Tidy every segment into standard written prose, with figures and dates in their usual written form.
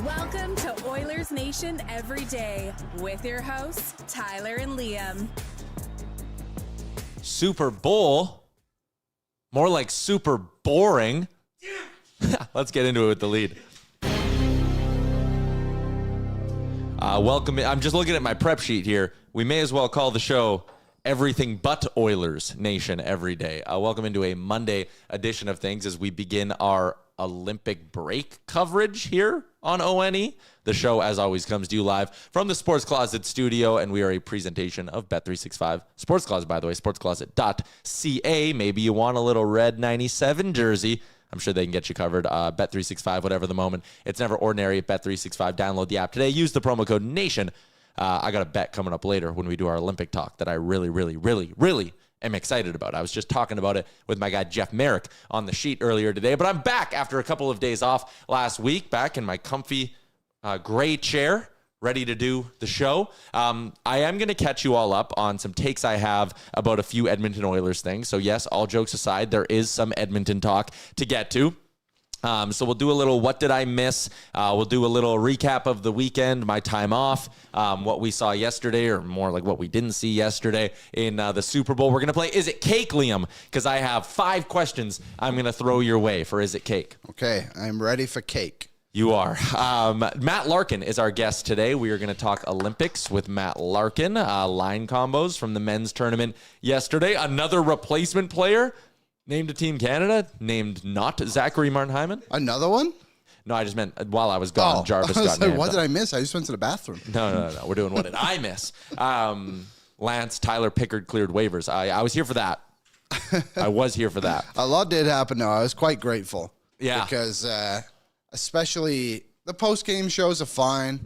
Welcome to Oilers Nation Everyday with your hosts, Tyler and Liam. Super Bowl, more like super boring. Let's get into it with the lead. Welcome. I'm just looking at my prep sheet here. We may as well call the show Everything But Oilers Nation Everyday. Welcome into a Monday edition of things as we begin our Olympic break coverage here on ONE. The show, as always, comes to you live from the Sports Closet studio, and we are a presentation of Bet365. Sports Closet, by the way, sportscloset.ca. Maybe you want a little red 97 jersey. I'm sure they can get you covered. Bet365, whatever the moment. It's never ordinary at Bet365. Download the app today. Use the promo code NATION. I got a bet coming up later when we do our Olympic talk that I really am excited about. I was just talking about it with my guy Jeff Merrick on the sheet earlier today, but I'm back after a couple of days off last week, back in my comfy gray chair, ready to do the show. I am going to catch you all up on some takes I have about a few Edmonton Oilers things. So yes, all jokes aside, there is some Edmonton talk to get to. So we'll do a little what did I miss? We'll do a little recap of the weekend, my time off, what we saw yesterday, or more like what we didn't see yesterday in the Super Bowl. We're going to play Is It Cake, Liam? Because I have 5 questions I'm going to throw your way for Is It Cake? Okay, I'm ready for cake. You are. Matt Larkin is our guest today. We are going to talk Olympics with Matt Larkin, line combos from the men's tournament yesterday. Another replacement player named to Team Canada, named not Zachary Martin-Hyman. Another one? No, I just meant while I was gone, Jarvis got named. What did I miss? I just went to the bathroom. No. We're doing what did I miss? Lance, Tyler Pickard cleared waivers. I was here for that. I was here for that. A lot did happen, though. I was quite grateful. Yeah. Because especially the post-game shows are fine,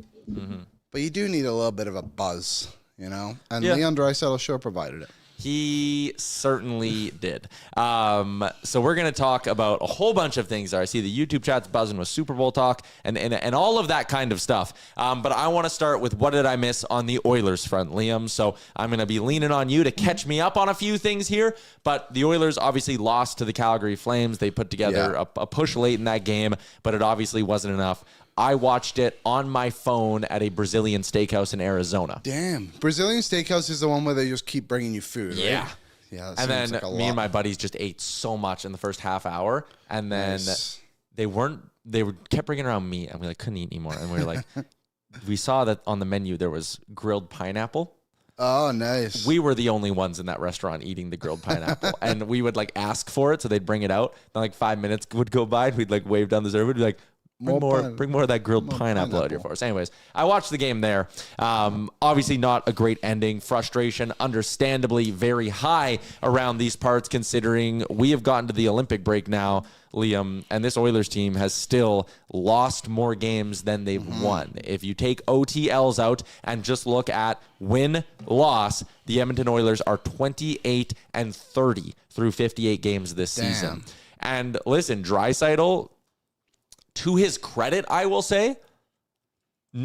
but you do need a little bit of a buzz, you know? And Leon Draisaitl sure provided it. He certainly did. So we're going to talk about a whole bunch of things. I see the YouTube chat's buzzing with Super Bowl talk and all of that kind of stuff. But I want to start with what did I miss on the Oilers front, Liam? So I'm going to be leaning on you to catch me up on a few things here. But the Oilers obviously lost to the Calgary Flames. They put together a push late in that game, but it obviously wasn't enough. I watched it on my phone at a Brazilian steakhouse in Arizona. Damn. Brazilian steakhouse is the one where they just keep bringing you food, right? Yeah. Yeah. And then like me and my buddies just ate so much in the first half hour. And then they kept bringing around meat and we couldn't eat anymore. And we were like, we saw that on the menu there was grilled pineapple. Oh, nice. We were the only ones in that restaurant eating the grilled pineapple. And we would ask for it. So they'd bring it out. Then 5 minutes would go by and we'd wave down the server. We'd be like, Bring more of that grilled pineapple out here for us. Anyways, I watched the game there. Obviously not a great ending. Frustration, understandably, very high around these parts, considering we have gotten to the Olympic break now, Liam, and this Oilers team has still lost more games than they've won. If you take OTLs out and just look at win-loss, the Edmonton Oilers are 28-30 through 58 games this season. And listen, Draisaitl, to his credit, I will say,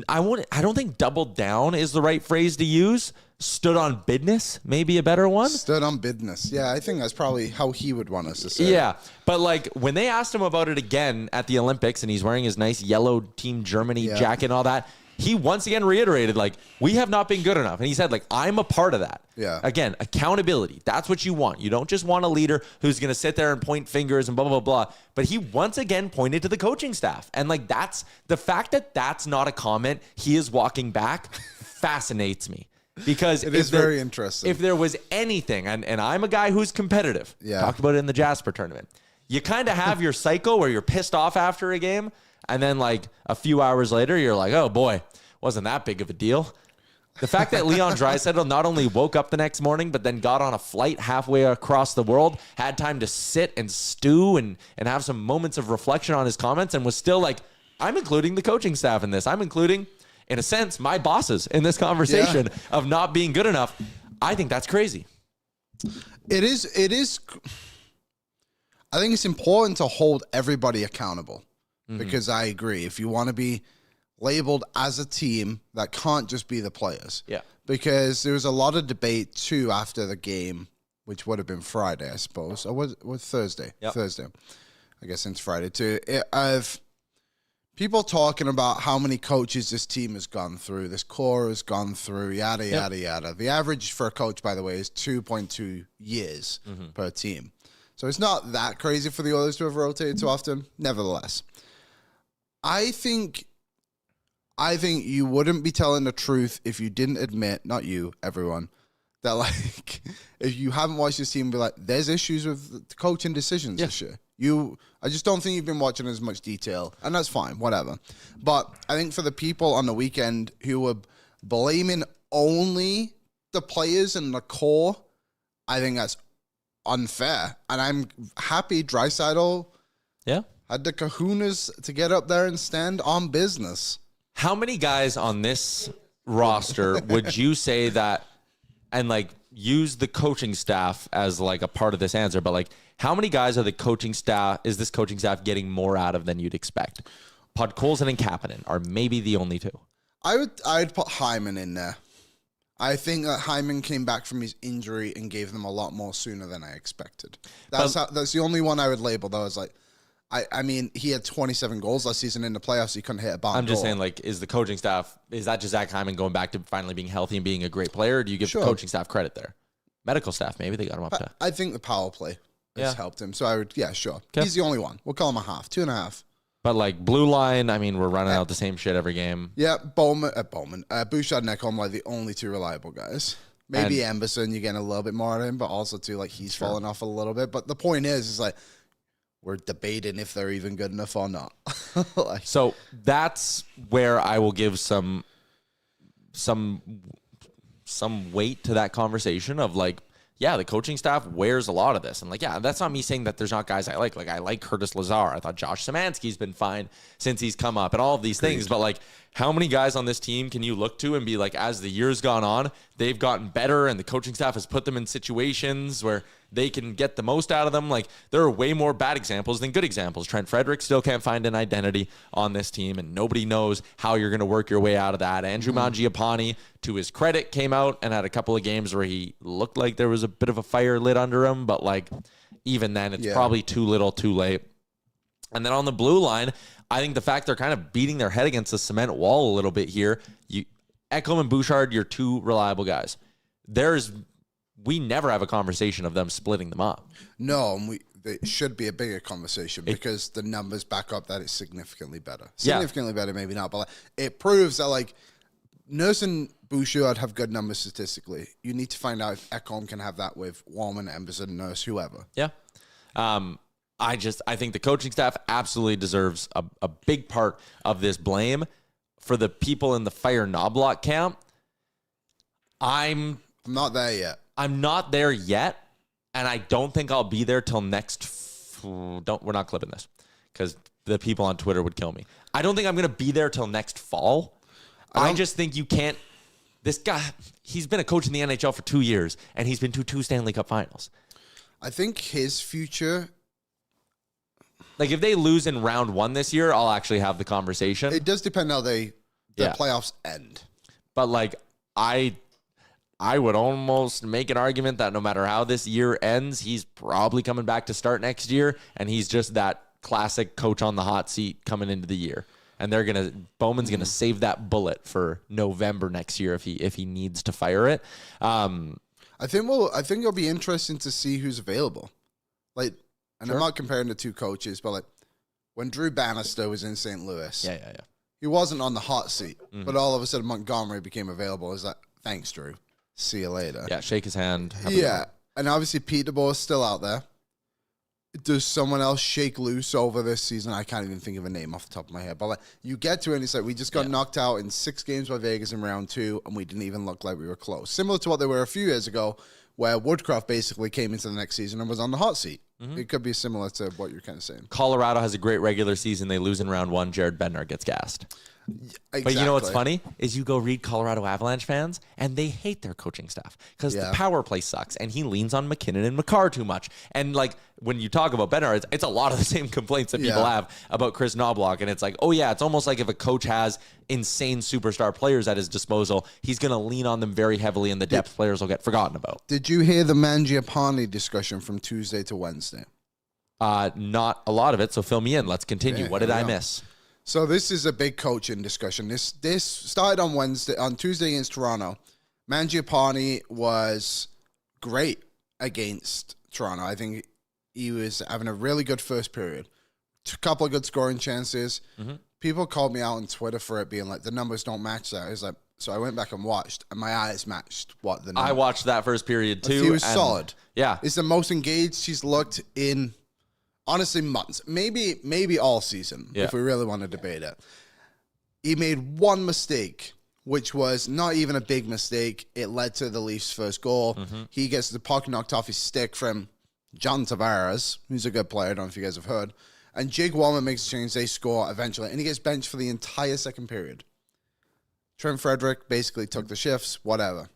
I don't think doubled down is the right phrase to use. Stood on business, maybe a better one. Stood on business. Yeah, I think that's probably how he would want us to say it. Yeah, but when they asked him about it again at the Olympics and he's wearing his nice yellow Team Germany jacket and all that, he once again reiterated, we have not been good enough. And he said, I'm a part of that. Yeah. Again, accountability. That's what you want. You don't just want a leader who's going to sit there and point fingers and blah, blah, blah, blah. But he once again pointed to the coaching staff. And that's the fact that that's not a comment he is walking back fascinates me. Because it is very interesting. If there was anything, and I'm a guy who's competitive. Talked about it in the Jasper tournament. You kind of have your cycle where you're pissed off after a game. And then a few hours later, you're like, oh boy, wasn't that big of a deal. The fact that Leon Draisaitl not only woke up the next morning, but then got on a flight halfway across the world, had time to sit and stew and have some moments of reflection on his comments and was still I'm including the coaching staff in this. I'm including, in a sense, my bosses in this conversation of not being good enough. I think that's crazy. It is. I think it's important to hold everybody accountable. Because I agree. If you want to be labeled as a team, that can't just be the players. Yeah. Because there was a lot of debate, too, after the game, which would have been Friday, I suppose. Or was Thursday? Yep. Thursday. I guess since Friday, too. Of people talking about how many coaches this team has gone through, this core has gone through, yada, yada, yada. The average for a coach, by the way, is 2.2 years per team. So it's not that crazy for the Oilers to have rotated so often. Nevertheless, I think you wouldn't be telling the truth if you didn't admit, not you, everyone, that like if you haven't watched this team, be like, there's issues with the coaching decisions this year. I just don't think you've been watching as much detail, and that's fine, whatever. But I think for the people on the weekend who were blaming only the players and the core, I think that's unfair. And I'm happy Draisaitl had the kahunas to get up there and stand on business. How many guys on this roster would you say that, and like use the coaching staff as like a part of this answer, but like how many guys is this coaching staff getting more out of than you'd expect? Podkolzin and Kapanen are maybe the only two. I'd put Hyman in there. I think that Hyman came back from his injury and gave them a lot more sooner than I expected. That's the only one I would label though. Is like, I mean, he had 27 goals last season in the playoffs. He couldn't hit a bomb. I'm just saying, like, is the coaching staff, is that just Zach Hyman going back to finally being healthy and being a great player? Or do you give the coaching staff credit there? Medical staff, maybe they got him up to. I think the power play has helped him. So I would, sure. Okay. He's the only one. We'll call him a half, 2.5. But like blue line, I mean, we're running out the same shit every game. Yeah, Bouchard and Ekholm like the only two reliable guys. Maybe Emberson, you're getting a little bit more at him, but also too like he's falling off a little bit. But the point is like we're debating if they're even good enough or not. So that's where I will give some weight to that conversation of like, yeah, the coaching staff wears a lot of this. And like, yeah, that's not me saying that there's not guys I like. Like, I like Curtis Lazar. I thought Josh Szymanski's been fine since he's come up and all of these things. But like, how many guys on this team can you look to and be like, as the year's gone on, they've gotten better and the coaching staff has put them in situations where they can get the most out of them? Like, there are way more bad examples than good examples. Trent Frederick still can't find an identity on this team, and nobody knows how you're going to work your way out of that. Andrew Mangiapane, to his credit, came out and had a couple of games where he looked like there was a bit of a fire lit under him, but like, even then, it's probably too little, too late. And then on the blue line, I think the fact they're kind of beating their head against the cement wall a little bit here. Ekholm and Bouchard, you're two reliable guys. We never have a conversation of them splitting them up. No, and it should be a bigger conversation because the numbers back up that it's significantly better. Significantly better, maybe not, but like, it proves that like Nurse and Bouchard have good numbers statistically. You need to find out if Ekholm can have that with Walman, Emberson, Nurse, whoever. Yeah. I think the coaching staff absolutely deserves a big part of this blame. For the people in the Fire Knobloch camp, I'm not there yet. I'm not there yet, and I don't think I'll be there till next. We're not clipping this because the people on Twitter would kill me. I don't think I'm going to be there till next fall. I just think you can't. This guy, he's been a coach in the NHL for 2 years, and he's been to 2 Stanley Cup finals. I think his future. Like, if they lose in round 1 this year, I'll actually have the conversation. It does depend how the playoffs end. But, like, I would almost make an argument that no matter how this year ends, he's probably coming back to start next year, and he's just that classic coach on the hot seat coming into the year. And Bowman's gonna save that bullet for November next year if he needs to fire it. I think it'll be interesting to see who's available. Like, and I'm not comparing the two coaches, but like when Drew Bannister was in St. Louis, he wasn't on the hot seat, but all of a sudden Montgomery became available. Is that thanks, Drew? See you later. Yeah, shake his hand. And obviously Peter Bohr is still out there. Does someone else shake loose over this season? I can't even think of a name off the top of my head. But like, you get to it and it's like, we just got knocked out in 6 games by Vegas in round 2, and we didn't even look like we were close. Similar to what they were a few years ago, where Woodcroft basically came into the next season and was on the hot seat. It could be similar to what you're kind of saying. Colorado has a great regular season. They lose in round 1. Jared Bednar gets gassed. Exactly. But you know what's funny is you go read Colorado Avalanche fans, and they hate their coaching staff because the power play sucks, and he leans on McKinnon and Makar too much. And like when you talk about Bednar, it's a lot of the same complaints that people have about Chris Knobloch, and it's like, oh yeah, it's almost like if a coach has insane superstar players at his disposal, he's going to lean on them very heavily, and the depth players will get forgotten about. Did you hear the Mangiapane discussion from Tuesday to Wednesday? Not a lot of it, so fill me in. Let's continue. What did I miss? So this is a big coaching discussion. This started on Tuesday against Toronto. Mangiapane was great against Toronto. I think he was having a really good first period. A couple of good scoring chances. Mm-hmm. People called me out on Twitter for it being like, the numbers don't match that. I was like, so I went back and watched, and my eyes matched what the numbers. I watched that first period too. He was solid. Yeah. It's the most engaged he's looked in, honestly, months. Maybe all season, if we really want to debate it. He made one mistake, which was not even a big mistake. It led to the Leafs' first goal. Mm-hmm. He gets the puck knocked off his stick from John Tavares, who's a good player. I don't know if you guys have heard. And Jake Walman makes a change. They score eventually. And he gets benched for the entire second period. Trent Frederick basically took the shifts, whatever.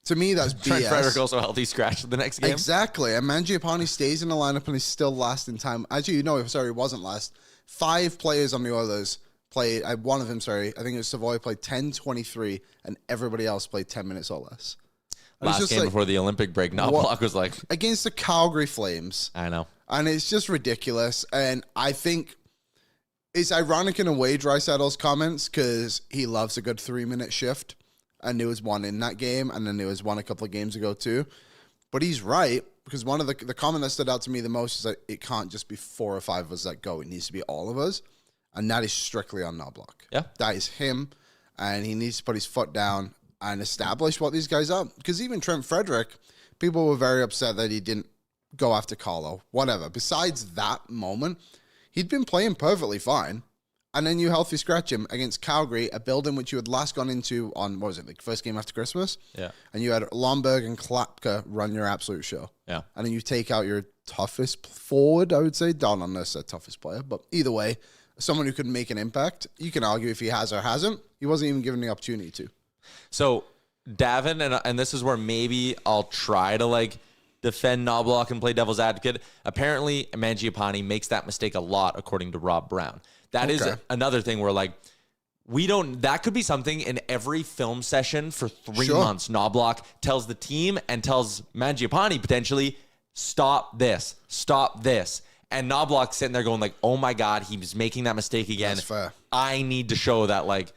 To me, that's BS. Trent Frederick also healthy scratch the next game. Exactly. And Mangiapane stays in the lineup and he's still last in time. Actually, he wasn't last. 5 players on the Oilers played, one of them, I think it was Savoy, played 10-23, and everybody else played 10 minutes or less. Last game before the Olympic break, Knobloch was like... Against the Calgary Flames. I know. And it's just ridiculous. And I think it's ironic in a way, Draisaitl's comments, because he loves a good 3-minute shift. And there was one in that game, and then there was one a couple of games ago too. But he's right, because one of the comment that stood out to me the most is that it can't just be 4 or 5 of us that go. It needs to be all of us. And that is strictly on Knobloch. Yeah. That is him, and he needs to put his foot down and establish what these guys are. Because even Trent Frederick, people were very upset that he didn't go after Carlo. Whatever. Besides that moment, he'd been playing perfectly fine. And then you healthy scratch him against Calgary, a building which you had last gone into on, what was it, the first game after Christmas? Yeah. And you had Lomberg and Klapka run your absolute show. Yeah. And then you take out your toughest forward, I would say. Don on this, toughest player. But either way, someone who could make an impact. You can argue if he has or hasn't. He wasn't even given the opportunity to. So, Davin, and this is where maybe I'll try to, defend Knobloch and play devil's advocate. Apparently, Mangiapane makes that mistake a lot, according to Rob Brown. That is another thing where, that could be something in every film session for 3 months. Knobloch tells the team and tells Mangiapane potentially, stop this. And Knobloch's sitting there going oh my God, he's making that mistake again. That's fair. I need to show that,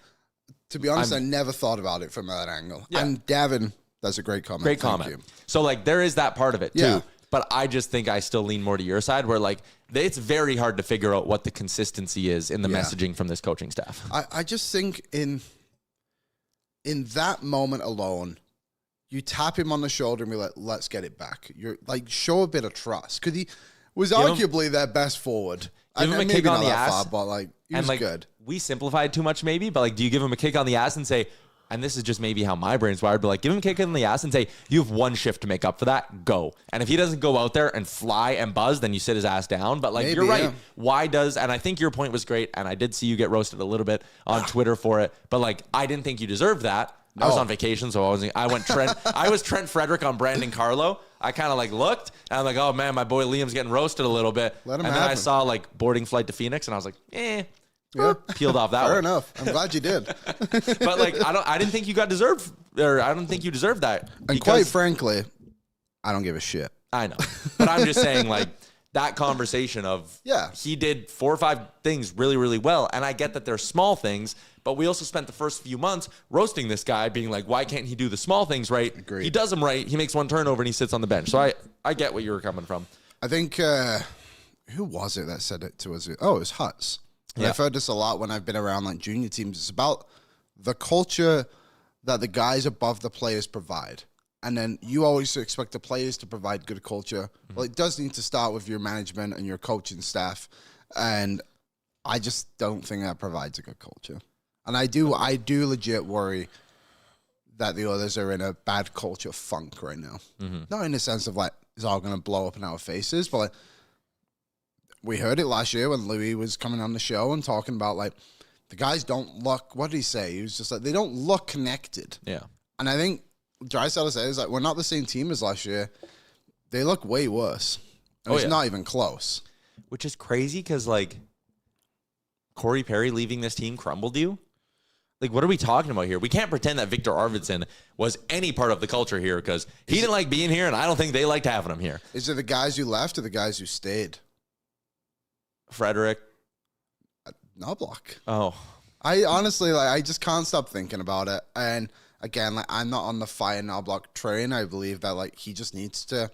To be honest, I never thought about it from that angle. Yeah. And Davin, that's a great comment. Great comment. So, there is that part of it, too. But I just think I still lean more to your side where, it's very hard to figure out what the consistency is in the messaging from this coaching staff. I just think in that moment alone, you tap him on the shoulder and be like, let's get it back. You're show a bit of trust. Because he was arguably their best forward. Give him a kick on the ass. But he was good. We simplified too much maybe, but do you give him a kick on the ass and say, and this is just maybe how my brain's wired, but give him a kick in the ass and say, you have 1 shift to make up for that, go. And if he doesn't go out there and fly and buzz, then you sit his ass down. But maybe, you're right. Why does, and I think your point was great, and I did see you get roasted a little bit on Twitter for it, but I didn't think you deserved that. No. I was on vacation, so I was Trent Frederick on Brandon Carlo. I kind of looked, and I'm oh man, my boy Liam's getting roasted a little bit. Let him and then I saw boarding flight to Phoenix, and I was peeled off that Fair one. enough. I'm glad you did. But I didn't think you deserved that. And quite frankly, I don't give a shit. I know. But I'm just saying that conversation of he did 4 or 5 things really, really well. And I get that they're small things, but we also spent the first few months roasting this guy, being why can't he do the small things right? Agreed. He does them right. He makes 1 turnover and he sits on the bench. So I get where you were coming from. I think, who was it that said it to us? Oh, it was Huts. And I've heard this a lot when I've been around junior teams. It's about the culture that the guys above the players provide. And then you always expect the players to provide good culture. Mm-hmm. Well, it does need to start with your management and your coaching staff. And I just don't think that provides a good culture. And I do legit worry that the others are in a bad culture funk right now. Mm-hmm. Not in the sense of it's all going to blow up in our faces, but we heard it last year when Louis was coming on the show and talking about the guys don't look, what did he say? He was just they don't look connected. Yeah. And I think Draisaitl says we're not the same team as last year. They look way worse. And it's not even close. Which is crazy because Corey Perry leaving this team crumbled you. What are we talking about here? We can't pretend that Victor Arvidsson was any part of the culture here because he didn't like being here and I don't think they liked having him here. Is it the guys who left or the guys who stayed? Frederick. Knobloch. Oh. I honestly, like, I just can't stop thinking about it. And again, like, I'm not on the fire Knobloch train. I believe that, like, he just needs to,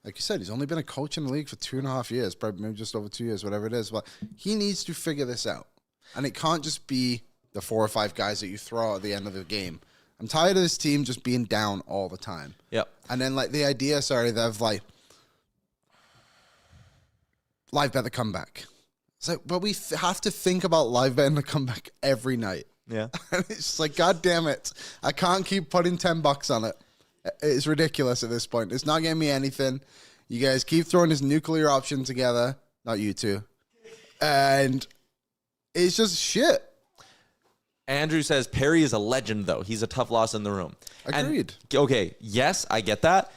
like you said, he's only been a coach in the league for 2.5 years, probably maybe just over 2 years, whatever it is. But he needs to figure this out. And it can't just be the 4 or 5 guys that you throw at the end of the game. I'm tired of this team just being down all the time. Yep. And then, like, the idea, of, like, live bet the comeback. It's like, but we have to think about live betting the comeback every night. Yeah. And it's just like, God damn it. I can't keep putting $10 on it. It's ridiculous at this point. It's not getting me anything. You guys keep throwing this nuclear option together. Not you two. And it's just shit. Andrew says Perry is a legend, though. He's a tough loss in the room. Agreed. And, okay, yes, I get that.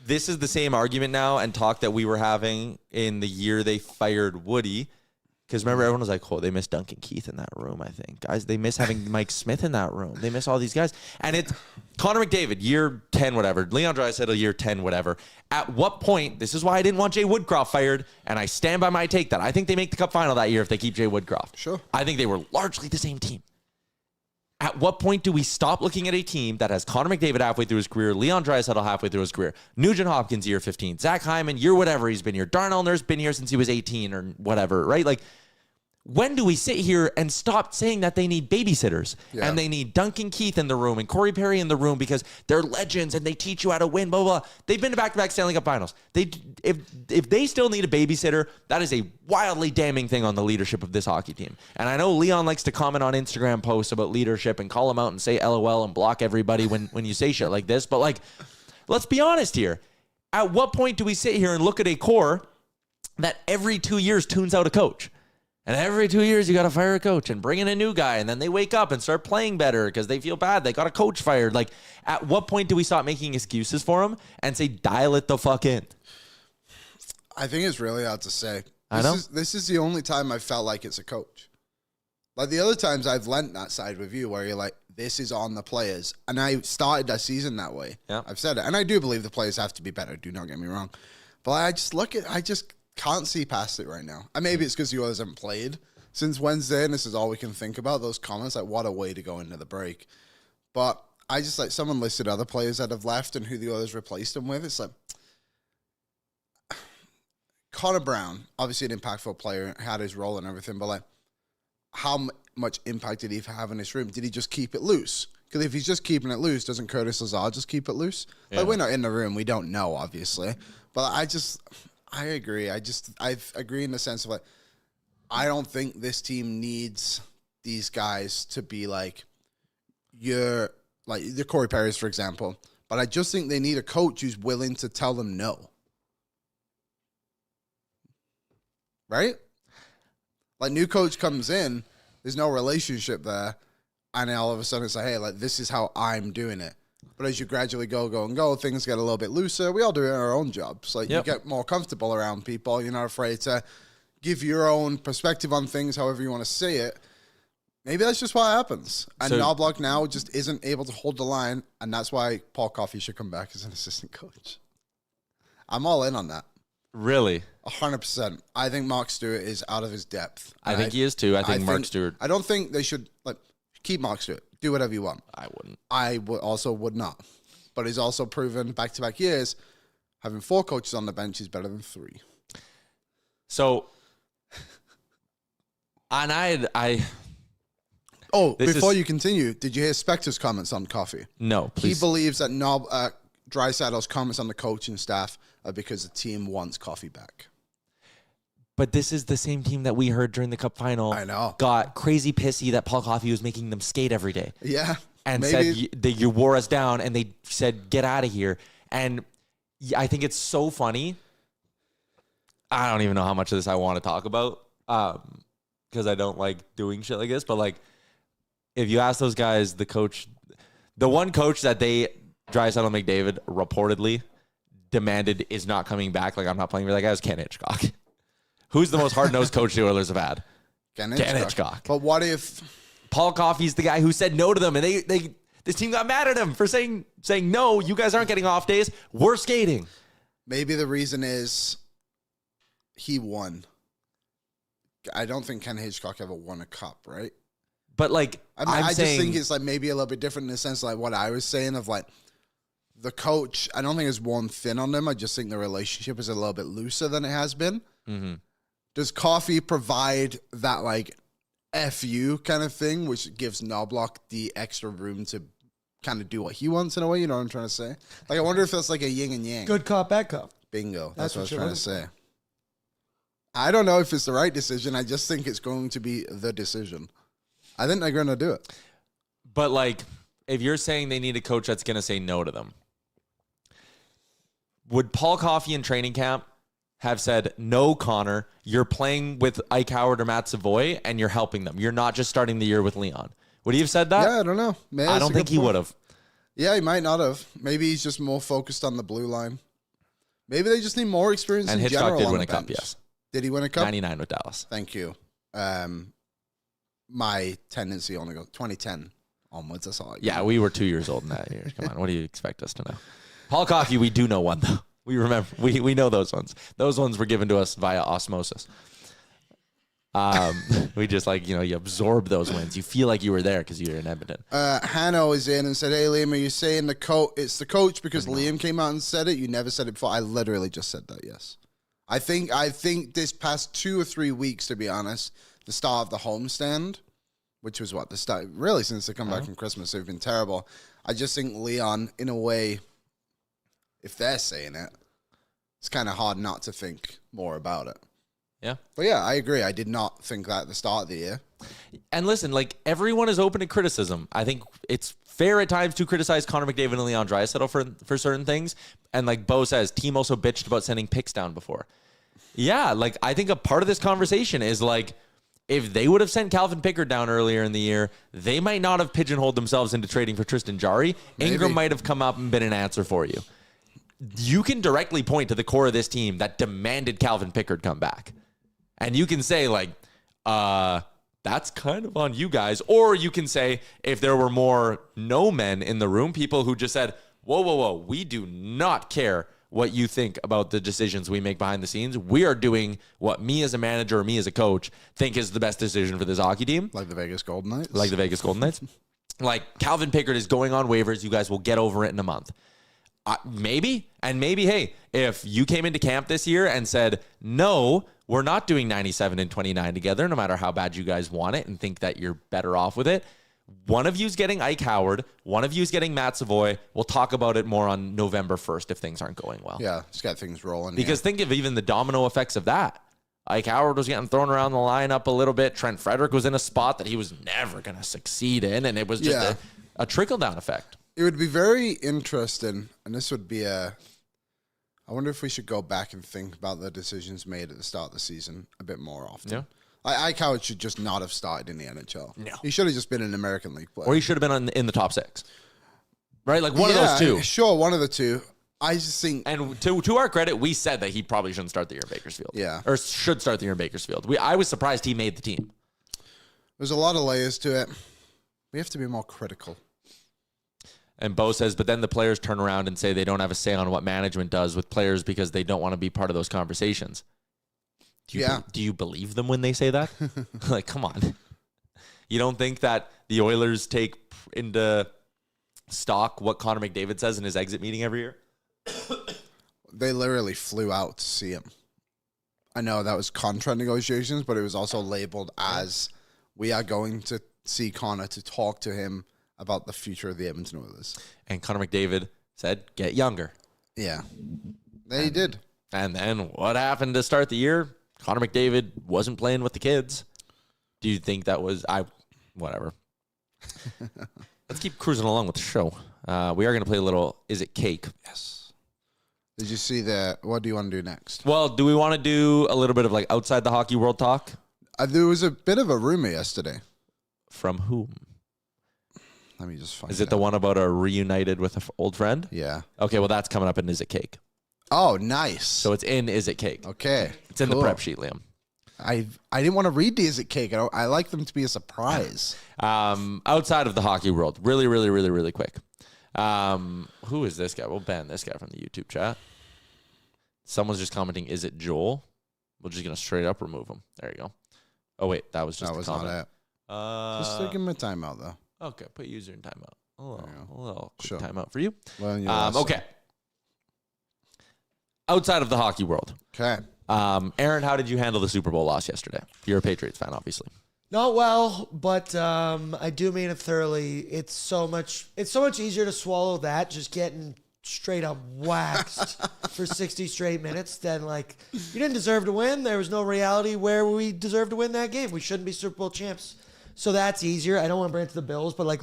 This is the same argument now and talk that we were having in the year they fired Woody. Because remember, everyone was like, oh, they miss Duncan Keith in that room, I think. Guys, they miss having Mike Smith in that room. They miss all these guys. And it's Connor McDavid, year 10, whatever. Leon Draisaitl, year 10, whatever. At what point, this is why I didn't want Jay Woodcroft fired, and I stand by my take that I think they make the Cup final that year if they keep Jay Woodcroft. Sure. I think they were largely the same team. At what point do we stop looking at a team that has Connor McDavid halfway through his career, Leon Draisaitl halfway through his career, Nugent Hopkins year 15, Zach Hyman year whatever he's been here, Darnell Nurse been here since he was 18 or whatever, right? Like, when do we sit here and stop saying that they need babysitters and they need Duncan Keith in the room and Corey Perry in the room because they're legends and they teach you how to win, blah, blah, blah. They've been to back-to-back Stanley Cup finals. If they still need a babysitter, that is a wildly damning thing on the leadership of this hockey team. And I know Leon likes to comment on Instagram posts about leadership and call them out and say LOL and block everybody when you say shit like this. But, like, let's be honest here. At what point do we sit here and look at a core that every 2 years tunes out a coach? And every 2 years, you got to fire a coach and bring in a new guy. And then they wake up and start playing better because they feel bad. They got a coach fired. Like, at what point do we stop making excuses for them and say, dial it the fuck in? I think it's really hard to say. I know. This is the only time I felt like it's a coach. Like, the other times I've lent that side with you where you're like, this is on the players. And I started that season that way. Yeah. I've said it. And I do believe the players have to be better. Do not get me wrong. But I just can't see past it right now. And maybe it's because you others haven't played since Wednesday, and this is all we can think about, those comments. Like, what a way to go into the break. But I just, like, someone listed other players that have left and who the others replaced them with. It's like, Connor Brown, obviously an impactful player, had his role and everything, but, like, how much impact did he have in this room? Did he just keep it loose? Because if he's just keeping it loose, doesn't Curtis Lazar just keep it loose? Yeah. Like, we're not in the room. We don't know, obviously. But I agree. I agree in the sense of, like, I don't think this team needs these guys to be like the Corey Perrys, for example. But I just think they need a coach who's willing to tell them no. Right? Like, new coach comes in, there's no relationship there, and then all of a sudden it's like, hey, like, this is how I'm doing it. But as you gradually go, things get a little bit looser. We all do it in our own jobs. Like, you get more comfortable around people. You're not afraid to give your own perspective on things, however you want to say it. Maybe that's just what happens. And Knobloch now just isn't able to hold the line, and that's why Paul Coffey should come back as an assistant coach. I'm all in on that. Really? 100%. I think Mark Stewart is out of his depth. I think he is too. I think Mark Stewart. I don't think they should, like, keep Mark Stewart. Do whatever you want. I wouldn't. I would not. But he's also proven back-to-back years, having 4 coaches on the bench is better than 3. So, and before you continue, did you hear Spector's comments on Coffey? No, please. He believes that Draisaitl's comments on the coaching staff are because the team wants Coffey back. But this is the same team that we heard during the Cup final. I know. Got crazy pissy that Paul Coffey was making them skate every day. Yeah. And said, you wore us down, and they said, get out of here. And I think it's so funny. I don't even know how much of this I want to talk about because I don't like doing shit like this. But, like, if you ask those guys, the one coach that Draisaitl McDavid reportedly demanded is not coming back, like, I'm not playing for that guy, is Ken Hitchcock. Who's the most hard-nosed coach the Oilers have had? Ken Hitchcock. But what if Paul Coffey's the guy who said no to them, and this team got mad at him for saying no, you guys aren't getting off days, we're skating. Maybe the reason is he won. I don't think Ken Hitchcock ever won a cup, right? But like, I just think it's like maybe a little bit different in the sense like what I was saying of like the coach. I don't think it's worn thin on them. I just think the relationship is a little bit looser than it has been. Mm-hmm. Does Coffey provide that like FU kind of thing, which gives Knobloch the extra room to kind of do what he wants in a way? You know what I'm trying to say? Like, I wonder if that's like a yin and yang. Good cop, bad cop. Bingo. That's what I was trying to say. I don't know if it's the right decision. I just think it's going to be the decision. I think they're going to do it. But like, if you're saying they need a coach that's going to say no to them, would Paul Coffey in training camp have said, no, Connor, you're playing with Ike Howard or Matt Savoy and you're helping them. You're not just starting the year with Leon. Would he have said that? Yeah, I don't know. Man, I don't think he would have. Yeah, he might not have. Maybe he's just more focused on the blue line. Maybe they just need more experience and in Hitchcock general did on win the a cup, bench. yes. Did he win a cup? 99 with Dallas. Thank you. My tendency only goes 2010 onwards. That's all I got. Yeah, we were 2 years old in that year. Come on, what do you expect us to know? Paul Coffey, we do know one, though. We remember. We know those ones. Those ones were given to us via osmosis. We just like, you absorb those wins. You feel like you were there because you're in Edmonton. Hanno is in and said, hey, Liam, are you saying it's the coach because Liam came out and said it? You never said it before. I literally just said that, yes. I think this past 2 or 3 weeks, to be honest, the start of the homestand, which was the start, really since they come back from Christmas, they've been terrible. I just think Leon, in a way, if they're saying it, it's kind of hard not to think more about it. Yeah. But yeah, I agree. I did not think that at the start of the year. And listen, like, everyone is open to criticism. I think it's fair at times to criticize Connor McDavid and Leon Draisaitl for certain things. And like Bo says, team also bitched about sending picks down before. Yeah, like, I think a part of this conversation is like, if they would have sent Calvin Pickard down earlier in the year, they might not have pigeonholed themselves into trading for Tristan Jarry. Ingram might have come up and been an answer for you. You can directly point to the core of this team that demanded Calvin Pickard come back. And you can say, like, that's kind of on you guys. Or you can say, if there were more no men in the room, people who just said, whoa, we do not care what you think about the decisions we make behind the scenes. We are doing what me as a manager or me as a coach think is the best decision for this hockey team. Like the Vegas Golden Knights? Like the Vegas Golden Knights. Like, Calvin Pickard is going on waivers. You guys will get over it in a month. Maybe. And maybe, hey, if you came into camp this year and said, no, we're not doing 97 and 29 together, no matter how bad you guys want it and think that you're better off with it. One of you's getting Ike Howard. One of you's getting Matt Savoy. We'll talk about it more on November 1st if things aren't going well. Yeah, just got things rolling. Because think of even the domino effects of that. Ike Howard was getting thrown around the lineup a little bit. Trent Frederick was in a spot that he was never going to succeed in, and it was just a trickle-down effect. It would be very interesting, and this would be I wonder if we should go back and think about the decisions made at the start of the season a bit more often. Yeah. Ike Howard should just not have started in the NHL. No. He should have just been an American League player. Or he should have been in the top 6. Right? Like one of those two. Sure, one of the two. I just think... And to our credit, we said that he probably shouldn't start the year in Bakersfield. Yeah. Or should start the year in Bakersfield. I was surprised he made the team. There's a lot of layers to it. We have to be more critical. And Bo says, but then the players turn around and say they don't have a say on what management does with players because they don't want to be part of those conversations. Do you believe them when they say that? Like, come on. You don't think that the Oilers take into stock what Connor McDavid says in his exit meeting every year? They literally flew out to see him. I know that was contract negotiations, but it was also labeled as we are going to see Connor to talk to him about the future of the Edmonton Oilers. And Connor McDavid said, get younger. Yeah. They did. And then what happened to start the year? Connor McDavid wasn't playing with the kids. Do you think that was... Whatever. Let's keep cruising along with the show. We are going to play a little Is It Cake? Yes. Did you see what do you want to do next? Well, do we want to do a little bit of like outside the hockey world talk? There was a bit of a rumor yesterday. From whom? Let me just find Is it the one about a reunited with an old friend? Yeah. Okay, well, that's coming up in Is It Cake? Oh, nice. So it's in Is It Cake? Okay. It's in the prep sheet, Liam. I didn't want to read the Is It Cake. I like them to be a surprise. Outside of the hockey world, really, really, really, really quick. Who is this guy? We'll ban this guy from the YouTube chat. Someone's just commenting, is it Joel? We're just going to straight up remove him. There you go. Oh, wait. That was just That a was comment. not it. Just give him a timeout, though. Okay. Put user in timeout. A little quick Sure. timeout for you. Well, okay. Outside of the hockey world. Okay. Aaron, how did you handle the Super Bowl loss yesterday? You're a Patriots fan, obviously. Not well, but I do mean it thoroughly. It's so much easier to swallow that just getting straight up waxed for 60 straight minutes than like you didn't deserve to win. There was no reality where we deserved to win that game. We shouldn't be Super Bowl champs. So that's easier. I don't want to bring it to the Bills, but like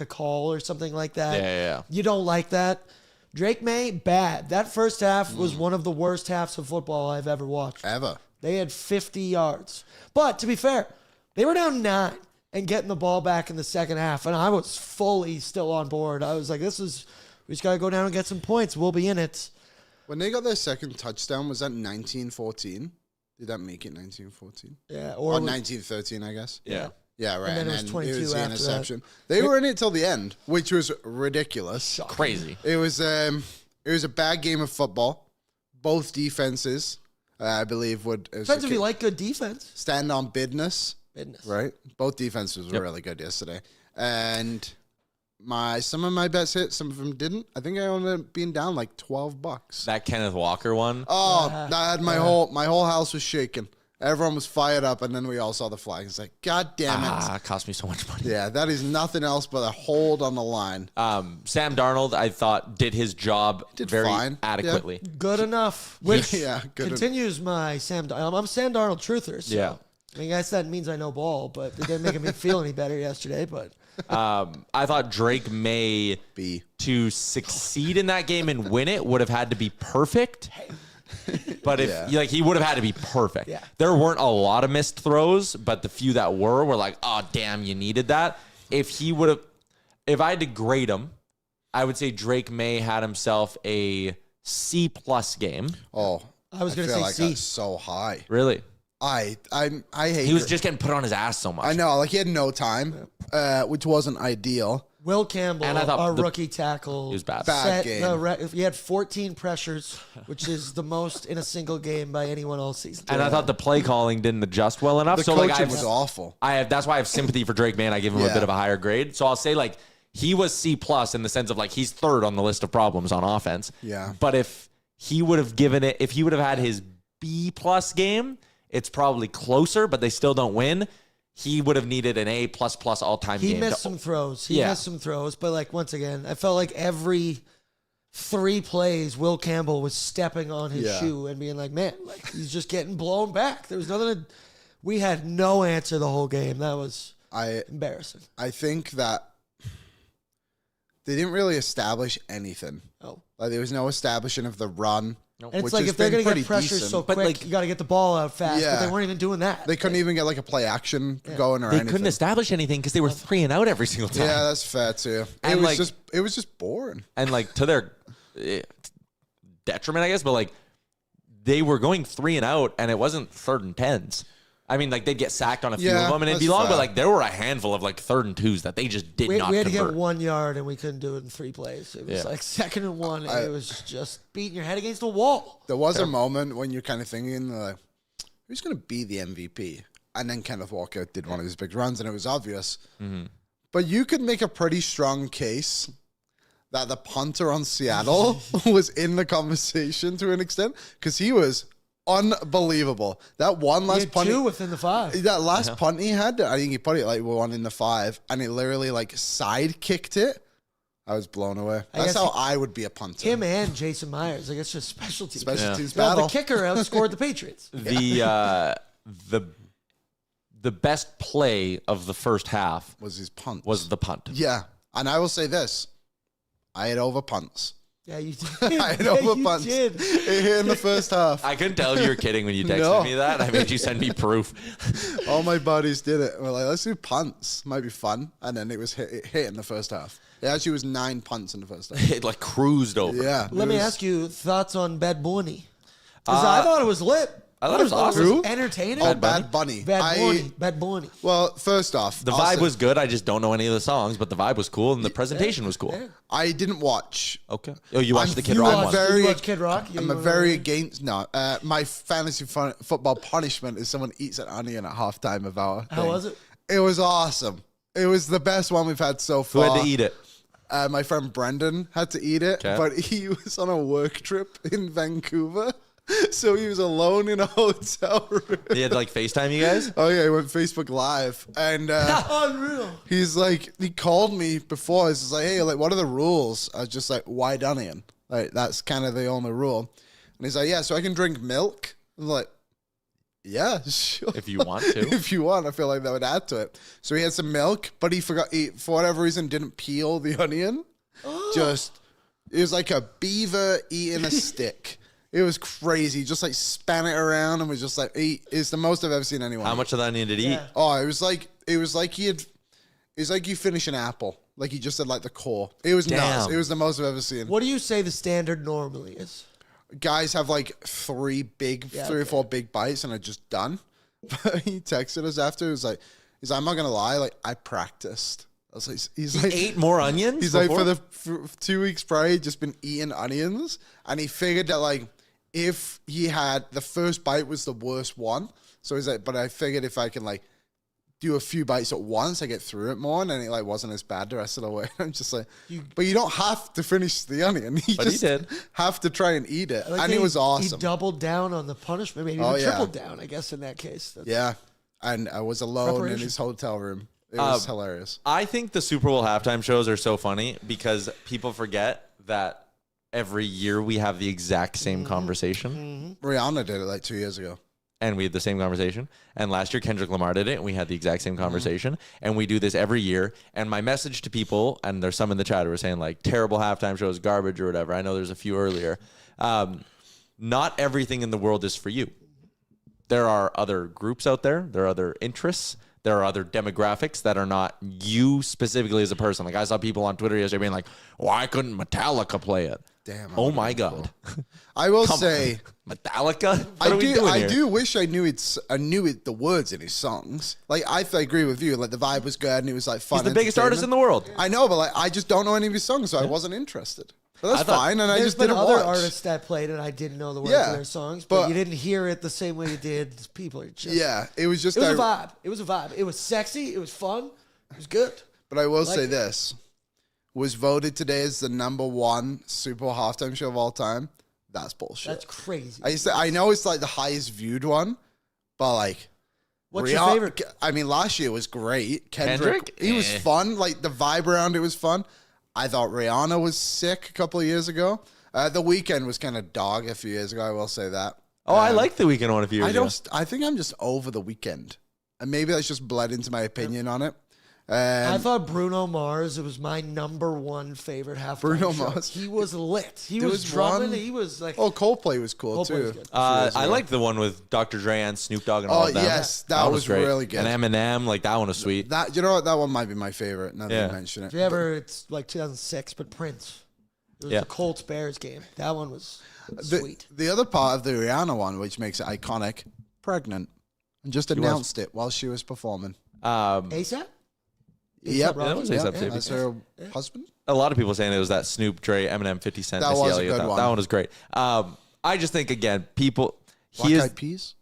a call or something like that. Yeah. You don't like that. Drake May, bad. That first half was one of the worst halves of football I've ever watched. Ever. They had 50 yards. But to be fair, they were down 9 and getting the ball back in the second half, and I was fully still on board. I was like, we just got to go down and get some points. We'll be in it. When they got their second touchdown, was that 1914? Did that make it 1914? Yeah. Or 1913, I guess. Yeah. Yeah, right. And then it was 22 the after interception. that. They were in it till the end, which was ridiculous. Crazy. It was a bad game of football. Both defenses, I believe, would Depends if you like good defense. stand on business. Goodness. Right? Both defenses were really good yesterday. And some of my bets hit, some of them didn't. I think I ended up being down like $12. That Kenneth Walker one. Oh, that had my whole house was shaking. Everyone was fired up, and then we all saw the flag. It's like, God damn it. It cost me so much money. Yeah, that is nothing else but a hold on the line. Sam Darnold, I thought, did his job very fine. adequately. Good enough. Which Yeah, good continues my Sam Darnold. I'm Sam Darnold truther. So. Yeah. I mean, I guess that means I know ball, but it didn't make me feel any better yesterday. But I thought Drake May to succeed in that game and win it would have had to be perfect. But if he would have had to be perfect. Yeah. There weren't a lot of missed throws, but the few that were like, oh damn, you needed that. If I had to grade him, I would say Drake May had himself a C+ game. Oh, I was going to feel say like C. that's so high. Really? I hate. He was just getting put on his ass so much. I know, like he had no time, which wasn't ideal. Will Campbell, And I thought our the- rookie tackle, He was bad. Bad set game. he had 14 pressures, which is the most in a single game by anyone all season. And I thought the play calling didn't adjust well enough. The so coaching was awful. That's why I have sympathy for Drake May, and I give him a Yeah. bit of a higher grade. So I'll say like he was C+ in the sense of like he's third on the list of problems on offense. Yeah. But if he would have had his B+ game, it's probably closer, but they still don't win. He would have needed an A++ all-time game. He missed some throws. But like once again, I felt like every 3 plays, Will Campbell was stepping on his shoe and being like, man, like he's just getting blown back. There was nothing. We had no answer the whole game. That was embarrassing. I think that they didn't really establish anything. Oh. Like there was no establishing of the run. And it's which like has if they're been going to pretty get pressure decent. so But, quick, like- you got to get the ball out fast. Yeah. But they weren't even doing that. They couldn't even get like a play action going or They anything. couldn't establish anything because they were 3 and out every single time. Yeah, that's fair too. And, It like- was just boring. And like to their detriment, I guess, but like they were going 3 and out, and it wasn't 3rd and 10s. I mean, like they'd get sacked on a few Yeah, of them, and it'd be that's long, fair. but like there were a handful of like 3rd and 2s that they just did not We had to convert. get 1 yard and we couldn't do it in 3 plays. It was like 2nd and 1. And it was just beating your head against the wall. There was a moment when you're kind of thinking, who's going to be the MVP? And then Kenneth Walker did one of his big runs, and it was obvious. Mm-hmm. But you could make a pretty strong case that the punter on Seattle was in the conversation to an extent because he was unbelievable. That one He last had punt, 2 within the 5. that last punt he had, I think he put it like 1 in the 5, and he literally like side kicked it. I was blown away. That's guess how I would be a punter. Him and Jason Myers. Like, it's just special teams. Special teams Well, battle. the kicker outscored the Patriots. The best play of the first half was his punt. was the punt. Yeah. And I will say this. I had over punts. Yeah, you did. I had over you punts. did. It hit in the first half. I couldn't tell if you were kidding when you texted No. me that. I made you send me proof. All my buddies did it. We're like, let's do punts. Might be fun. And then it hit in the first half. It actually was 9 punts in the first half. It like cruised over. Yeah. Let me ask you, thoughts on Bad Bunny? Because I thought it was lit. I thought it was awesome. Who? Entertaining. Oh, Bad Bunny. Bad Bunny. Well, first off, The vibe was good. I just don't know any of the songs, but the vibe was cool and the presentation was cool. I didn't watch. Okay. Oh, you watched the Kid you Rock are one. very- You watch Kid Rock? I'm a very against. No, my fantasy football punishment is someone eats an onion at halftime of our. How thing. was it? It was awesome. It was the best one we've had so Who far. had to eat it? My friend Brendan had to eat it, Okay. but he was on a work trip in Vancouver, so he was alone in a hotel room. He had to like FaceTime you guys? Oh yeah, he went Facebook Live, and Unreal. he's like, he called me before. He's just like, hey, like, what are the rules? I was just like, white onion. Like, that's kind of the only rule. And he's like, yeah, so I can drink milk. I'm like, yeah, sure. If you want to. If you want, I feel like that would add to it. So he had some milk, but he forgot, for whatever reason, didn't peel the onion. Just, it was like a beaver eating a stick. It was crazy. Just like span it around and was just like, eat. It's the most I've ever seen anyone How eat. much of the onion did he eat? Oh, it was like you finish an apple. Like he just did like the core. It was nuts. Damn. It was the most I've ever seen. What do you say the standard normally is? Guys have like three or four big bites and are just done. But he texted us after. He's like, I'm not gonna lie, like I practiced. I was like, he's like, Ate more onions? he's before? like for 2 weeks prior, he'd just been eating onions, and he figured that like if he had the first bite was the worst one, so he's like, but I figured if I can like do a few bites at once, I get through it more, and then it like wasn't as bad the rest of the way. I'm just like, but you don't have to finish the onion. But he just did. have to try and eat it, Like and it was awesome. He doubled down on the punishment, maybe even tripled down, I guess, in that case. That's Yeah, and I was alone in Preparation. his hotel room. It was hilarious. I think the Super Bowl halftime shows are so funny because people forget that every year we have the exact same conversation. Rihanna did it like 2 years ago. And we had the same conversation. And last year, Kendrick Lamar did it, and we had the exact same conversation. And we do this every year. And my message to people, and there's some in the chat who are saying, like, terrible halftime shows, garbage or whatever. I know there's a few earlier. Not everything in the world is for you. There are other groups out there. There are other interests. There are other demographics that are not you specifically as a person. Like, I saw people on Twitter yesterday being like, why couldn't Metallica play it? Damn. Oh, my God. I will Come say, on. Metallica? What are we doing I here? do wish I knew the words in his songs. Like I agree with you. Like the vibe was good and it was like fun. He's the biggest artist in the world. I know, but like I just don't know any of his songs, so I wasn't interested. But that's fine, and I There's just been didn't other watch. artists that played it. I didn't know the words Yeah, of their songs, but but- you didn't hear it the same way you did. People are just Yeah, it was just. It was a vibe. It was a vibe. It was sexy. It was fun. It was good. But I will say it. this: was voted today as the #1 Super Bowl halftime show of all time. That's bullshit. That's crazy. I know it's like the highest viewed one, but like. What's your favorite? I mean, last year was great. Kendrick? He was Eh. fun. Like the vibe around it was fun. I thought Rihanna was sick a couple of years ago. The Weeknd was kind of dog a few years ago. I will say that. Oh, I like the Weeknd one a few years ago. I think I'm just over the Weeknd, and maybe that's just bled into my opinion on it. I thought Bruno Mars. It was my #1 favorite halftime Bruno show. Mars. He was lit. He There was was drumming. one- He was like. Oh, Coldplay was cool Coldplay too. was good. I liked the one with Dr. Dre and Snoop Dogg and all Oh, of them. yes, that was great. really good. And Eminem, like that one was sweet. That you know what? That one might be my favorite. Now that Yeah. you mention it. If you ever, it's like 2006, but Prince. It was Yeah. the Colts Bears game. That one was The, sweet. the other part of the Rihanna one, which makes it iconic, pregnant, and just announced it while she was performing. ASAP? Yep, that was A$AP Baby. That's her husband. A lot of people saying it was that Snoop, Dre, Eminem, 50 Cent. That Missy was a Elliott. good one. That one was great. I just think, again, people... Black He is, Eyed Peas.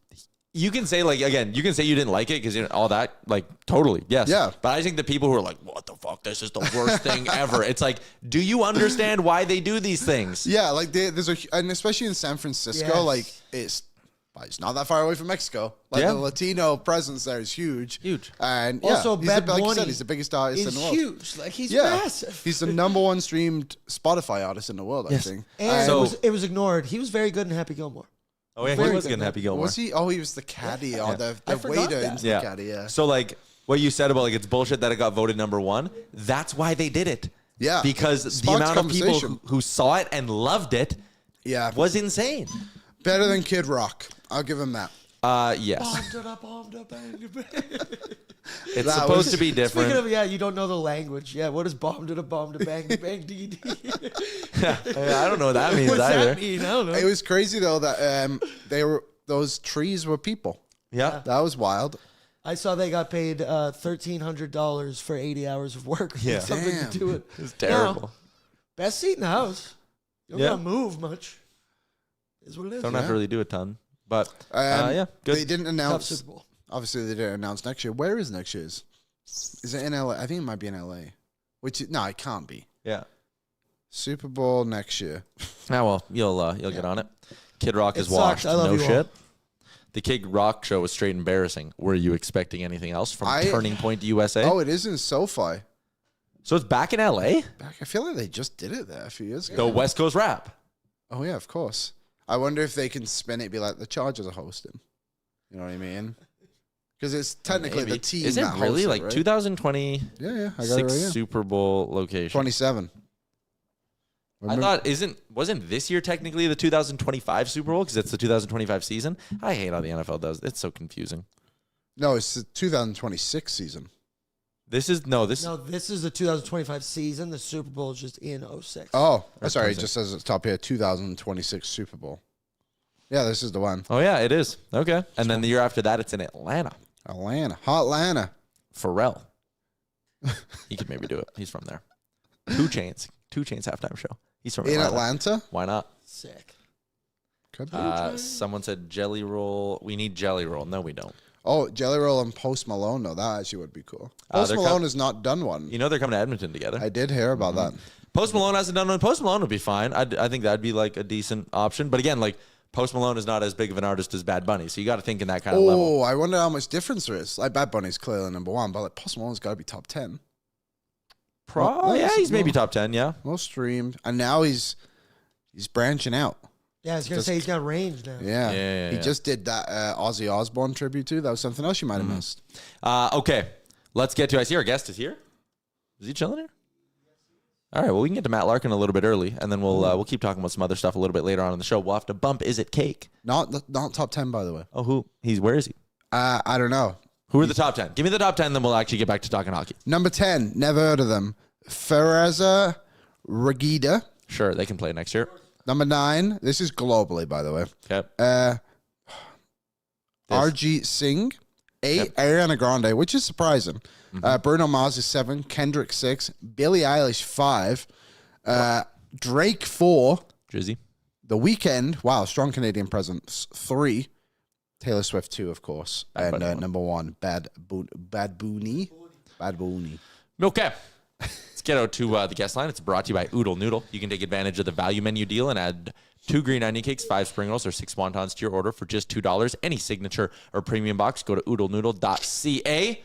you can say, like, again, you can say you didn't like it because all that, like, totally, yes. Yeah. But I think the people who are like, what the fuck, this is the worst thing ever. It's like, do you understand why they do these things? Yeah, like there's and especially in San Francisco, Yes. like it's not that far away from Mexico. Like Yeah. the Latino presence there is huge. Huge. And Also, he's Bad like you Bunny said, he's the biggest artist in He's the world. huge. Like, he's Yeah, massive. he's the #1 streamed Spotify artist in the world. Yes. I think. And So- it was ignored. He was very good in Happy Gilmore. Oh, yeah, he Very was good. getting Happy Gilmore. Was he? Oh, he was the caddy or I the forgot waiter that. into the caddy. Yeah. So, like, what you said about, like, it's bullshit that it got voted #1, that's why they did it. Yeah. Because the Sparks amount of people conversation. who saw it and loved it Yeah. was insane. Better than Kid Rock. I'll give him that. Yes. Bombed up, bang, bang. It's That supposed was- to be different. Speaking of, you don't know the language. Yeah, what is bombed to bang, bang, dee. I don't know what that means What's either. that mean? I don't know. It was crazy though that the those trees were people. Yeah. That was wild. I saw they got paid $1,300 for 80 hours of work. Yeah. Something Damn. to do it. It's terrible. Now, best seat in the house. You don't Yeah. gotta move much. Is what it is. Don't have to really do a ton. But, They good. didn't Tough announce. Super Bowl. Obviously, they didn't announce next year. Where is next year's? Is it in LA? I think it might be in LA. No, it can't be. Yeah. Super Bowl next year. Ah, well, you'll get on it. Kid Rock It is sucks. washed. I love No you all. shit. The Kid Rock show was straight embarrassing. Were you expecting anything else from Turning Point USA? Oh, it is in SoFi. So it's back in LA? I feel like they just did it there a few years The ago. West Coast Rap. Oh, yeah, of course. I wonder if they can spin it, be like the Chargers are hosting. You know what I mean? Because it's technically Maybe. the team. Is it that really hosts like right? 2026 Yeah, I got it right here. Super Bowl location? 27. I thought wasn't this year technically the 2025 Super Bowl because it's the 2025 season? I hate how the NFL does. It's so confusing. No, it's the 2026 season. This is No, this is the 2025 season. The Super Bowl is just in 06. Oh, That's sorry. It 26. just says at the top here, 2026 Super Bowl. Yeah, this is the one. Oh yeah, it is. Okay. And then the year after that it's in Atlanta. Atlanta. Hot Atlanta. Pharrell. He could maybe do it. He's from there. 2 Chainz halftime show. He's from In Atlanta. Atlanta? Why not? Sick. Could be. Someone said Jelly Roll. We need Jelly Roll. No, we don't. Oh, Jelly Roll and Post Malone, though. That actually would be cool. Post they're Malone has not done one. You know they're coming to Edmonton together. I did hear about that. Post Malone hasn't done one. Post Malone would be fine. I think that'd be like a decent option. But again, like Post Malone is not as big of an artist as Bad Bunny, so you got to think in that kind of level. Oh, I wonder how much difference there is. Like, Bad Bunny's clearly number one, but like Post Malone's got to be top 10. Yeah, he's maybe top 10. Yeah. Most streamed. And now he's branching out. Yeah, I was gonna say he's got range now. Yeah. He just did that Ozzy Osbourne tribute too. That was something else you might have missed. Okay, let's get to. I see our guest is here. Is he chilling here? All right. Well, we can get to Matt Larkin a little bit early, and then we'll keep talking about some other stuff a little bit later on in the show. We'll have to bump. Is it cake? Not top 10, by the way. Oh, where is he? I don't know. Who are the top 10? Give me the top 10, then we'll actually get back to talking hockey. Number 10, never heard of them. Fereza Regida. Sure, they can play next year. Number 9, this is globally, by the way. Okay. RG Singh. 8, Ariana Grande, which is surprising. Bruno Mars is 7, Kendrick 6, Billie Eilish 5, Drake 4, Drizzy. The Weeknd, wow, strong Canadian presence, 3, Taylor Swift 2, of course, Bad and Bunny number 1, Bad Bunny. Okay. Let's get out to the guest line. It's brought to you by Oodle Noodle. You can take advantage of the value menu deal and add 2 green onion cakes, 5 spring rolls, or 6 wontons to your order for just $2. Any signature or premium box, go to oodlenoodle.ca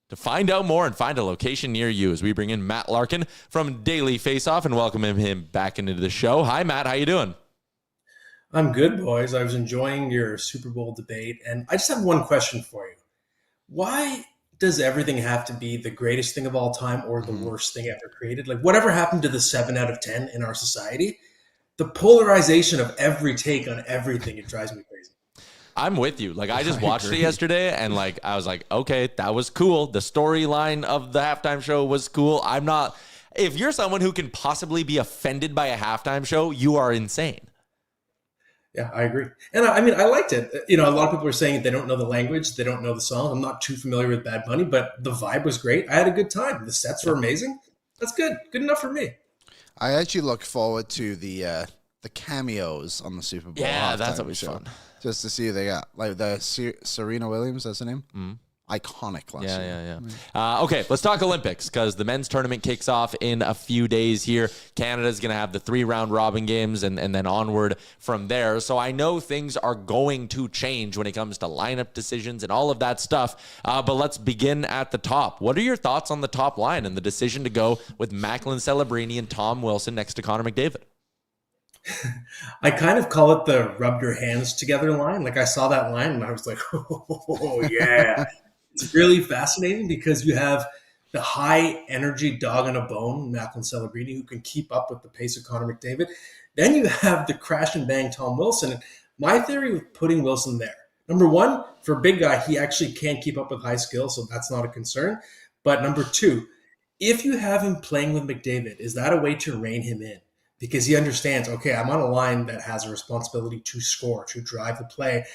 to find out more and find a location near you as we bring in Matt Larkin from Daily Faceoff and welcome him back into the show. Hi, Matt. How you doing? I'm good, boys. I was enjoying your Super Bowl debate, and I just have one question for you. Why does everything have to be the greatest thing of all time or the worst thing ever created? Like, whatever happened to the 7 out of 10 in our society? The polarization of every take on everything, it drives me crazy. I'm with you. Like, I just watched it yesterday, and like I was like, okay, that was cool. The storyline of the halftime show was cool. I'm not. If you're someone who can possibly be offended by a halftime show, you are insane. Yeah, I agree. And I mean, I liked it. You know, a lot of people are saying they don't know the language, they don't know the song. I'm not too familiar with Bad Bunny, but the vibe was great. I had a good time. The sets were amazing. That's good. Good enough for me. I actually look forward to the cameos on the Super Bowl. Yeah, that's halftime always show, fun. just to see who they got. Like the Serena Williams, that's her name? Iconic last year. Yeah. Okay, let's talk Olympics because the men's tournament kicks off in a few days here. Canada's going to have the 3-round robin games and then onward from there. So I know things are going to change when it comes to lineup decisions and all of that stuff. But let's begin at the top. What are your thoughts on the top line and the decision to go with Macklin Celebrini and Tom Wilson next to Connor McDavid? I kind of call it the rub your hands together line. Like, I saw that line and I was like, oh yeah. It's really fascinating because you have the high energy dog on a bone, Macklin Celebrini, who can keep up with the pace of Connor McDavid. Then you have the crash and bang Tom Wilson. And my theory with putting Wilson there, number one, for a big guy, he actually can't keep up with high skill, so that's not a concern. But number two, if you have him playing with McDavid, is that a way to rein him in? Because he understands, okay, I'm on a line that has a responsibility to score, to drive the play.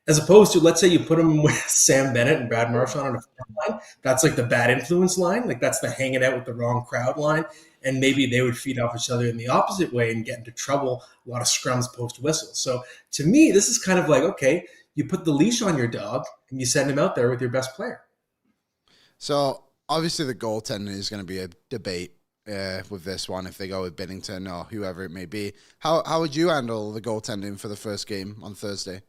As opposed to, let's say you put him with Sam Bennett and Brad Marchand on a front line. That's like the bad influence line. Like that's the hanging out with the wrong crowd line. And maybe they would feed off each other in the opposite way and get into trouble, a lot of scrums post whistle. So to me, this is kind of like, okay, you put the leash on your dog and you send him out there with your best player. So obviously the goaltending is going to be a debate with this one if they go with Binnington or whoever it may be. How would you handle the goaltending for the first game on Thursday?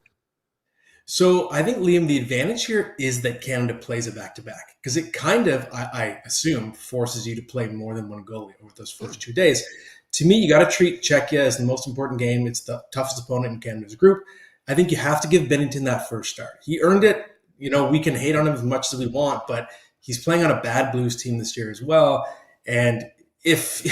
So I think, Liam, the advantage here is that Canada plays a back-to-back because it kind of, I assume, forces you to play more than one goalie over those first 2 days. To me, you got to treat Czechia as the most important game. It's the toughest opponent in Canada's group. I think you have to give Binnington that first start. He earned it. You know, we can hate on him as much as we want, but he's playing on a bad Blues team this year as well. And if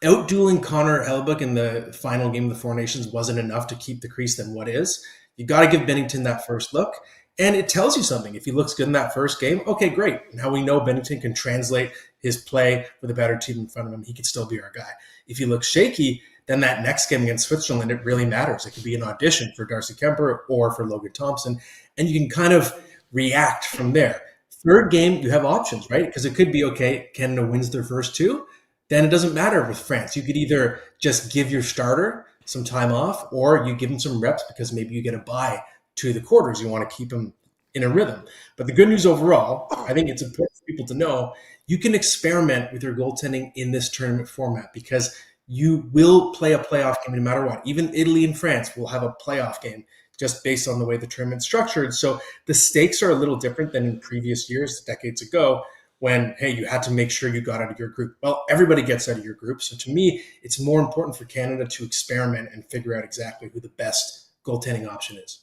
out-dueling Connor Hellebuyck in the final game of the Four Nations wasn't enough to keep the crease, then what is? You got to give Binnington that first look. And it tells you something. If he looks good in that first game, okay, great. Now we know Binnington can translate his play with a better team in front of him. He could still be our guy. If he looks shaky, then that next game against Switzerland, it really matters. It could be an audition for Darcy Kemper or for Logan Thompson. And you can kind of react from there. Third game, you have options, right? Because it could be, okay, Canada wins their first two. Then it doesn't matter with France. You could either just give your starter some time off, or you give him some reps because maybe you get a bye to the quarters. You want to keep him in a rhythm. But the good news overall, I think it's important for people to know, you can experiment with your goaltending in this tournament format because you will play a playoff game no matter what. Even Italy and France will have a playoff game just based on the way the tournament's structured. So the stakes are a little different than in previous years, decades ago, when, hey, you had to make sure you got out of your group. Well, everybody gets out of your group. So to me, it's more important for Canada to experiment and figure out exactly who the best goaltending option is.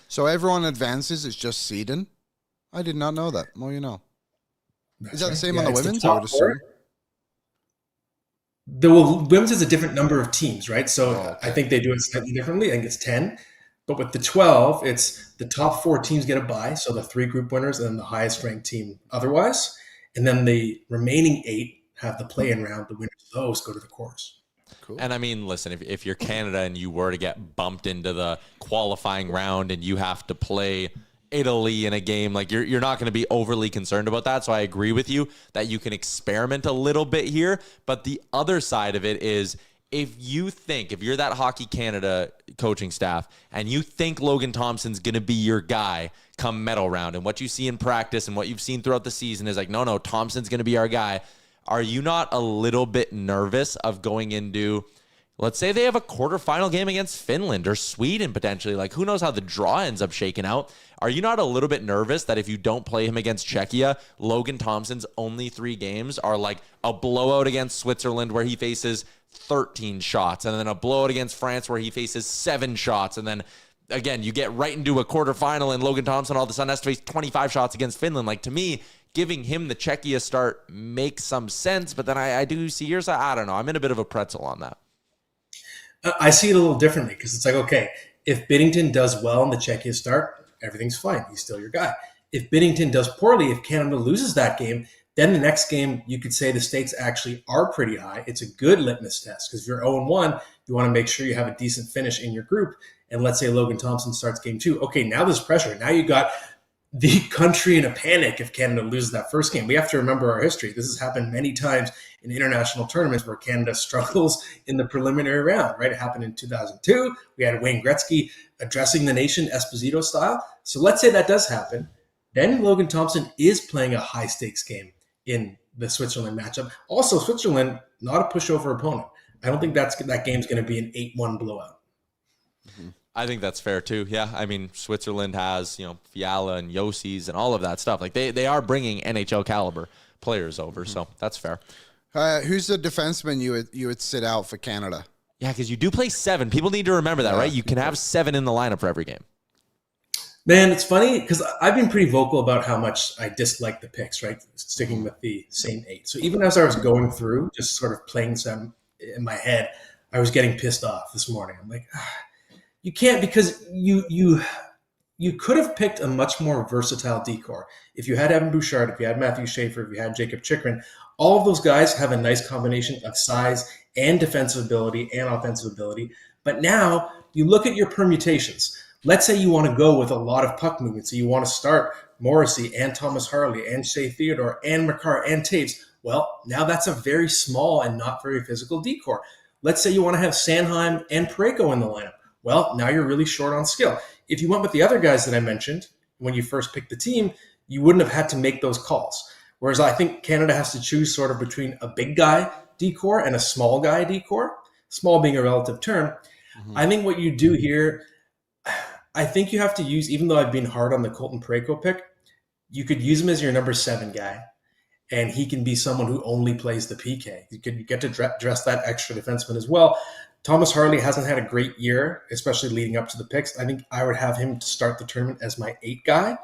So everyone advances, it's just Sweden? I did not know that. Well, you know. That's is that right. the same Yeah, on the it's women's? I would assume. four. The women's is a different number of teams, right? So okay. I think they do it slightly differently. I think it's 10. But with the 12, it's the top 4 teams get a bye. So the 3 group winners and then the highest ranked team otherwise. And then the remaining 8 have the play-in round. The winners of those go to the quarters. Cool. And I mean, listen, if you're Canada and you were to get bumped into the qualifying round and you have to play Italy in a game, like you're not going to be overly concerned about that. So I agree with you that you can experiment a little bit here. But the other side of it is, if you're that Hockey Canada coaching staff and you think Logan Thompson's going to be your guy come medal round, and what you see in practice and what you've seen throughout the season is like, no, Thompson's going to be our guy. Are you not a little bit nervous of going into, let's say they have a quarterfinal game against Finland or Sweden potentially? Like, who knows how the draw ends up shaking out? Are you not a little bit nervous that if you don't play him against Czechia, Logan Thompson's only 3 games are like a blowout against Switzerland where he faces 13 shots, and then a blowout against France where he faces 7 shots, and then again, you get right into a quarterfinal and Logan Thompson all of a sudden has to face 25 shots against Finland? Like, to me, giving him the Czechia start makes some sense, but then I do see yours. I don't know. I'm in a bit of a pretzel on that. I see it a little differently because it's like, okay, if Binnington does well in the Czechia start, everything's fine. He's still your guy. If Binnington does poorly, if Canada loses that game, then the next game, you could say the stakes actually are pretty high. It's a good litmus test because if you're 0-1, you want to make sure you have a decent finish in your group. And let's say Logan Thompson starts game 2. Okay, now there's pressure. Now you got the country in a panic if Canada loses that first game. We have to remember our history. This has happened many times in international tournaments where Canada struggles in the preliminary round, right? It happened in 2002. We had Wayne Gretzky addressing the nation Esposito style. So let's say that does happen. Then Logan Thompson is playing a high-stakes game in the Switzerland matchup. Also, Switzerland, not a pushover opponent. I don't think that game's going to be an 8-1 blowout. Mm-hmm. I think that's fair too. Yeah, I mean, Switzerland has, Fiala and Yossi's and all of that stuff. Like they are bringing NHL caliber players over, so that's fair. Who's the defenseman you would sit out for Canada? Yeah, because you do play 7. People need to remember that, right? You can have 7 in the lineup for every game. Man, it's funny because I've been pretty vocal about how much I dislike the picks, right? Sticking with the same 8. So even as I was going through, just sort of playing some in my head, I was getting pissed off this morning. I'm like, you can't, because you could have picked a much more versatile decor. If you had Evan Bouchard, if you had Matthew Schaefer, if you had Jacob Chychrun, all of those guys have a nice combination of size and defensive ability and offensive ability. But now you look at your permutations. Let's say you want to go with a lot of puck movement. So you want to start Morrissey and Thomas Harley and Shea Theodore and McCarr and Taves. Well, now that's a very small and not very physical decor. Let's say you want to have Sanheim and Parayko in the lineup. Well, now you're really short on skill. If you went with the other guys that I mentioned when you first picked the team, you wouldn't have had to make those calls. Whereas I think Canada has to choose sort of between a big guy decor and a small guy decor, small being a relative term. I think what you do here, I think you have to use, even though I've been hard on the Colton Parayko pick, you could use him as your number 7 guy. And he can be someone who only plays the PK. You could get to dress that extra defenseman as well. Thomas Harley hasn't had a great year, especially leading up to the picks. I think I would have him to start the tournament as my 8 guy.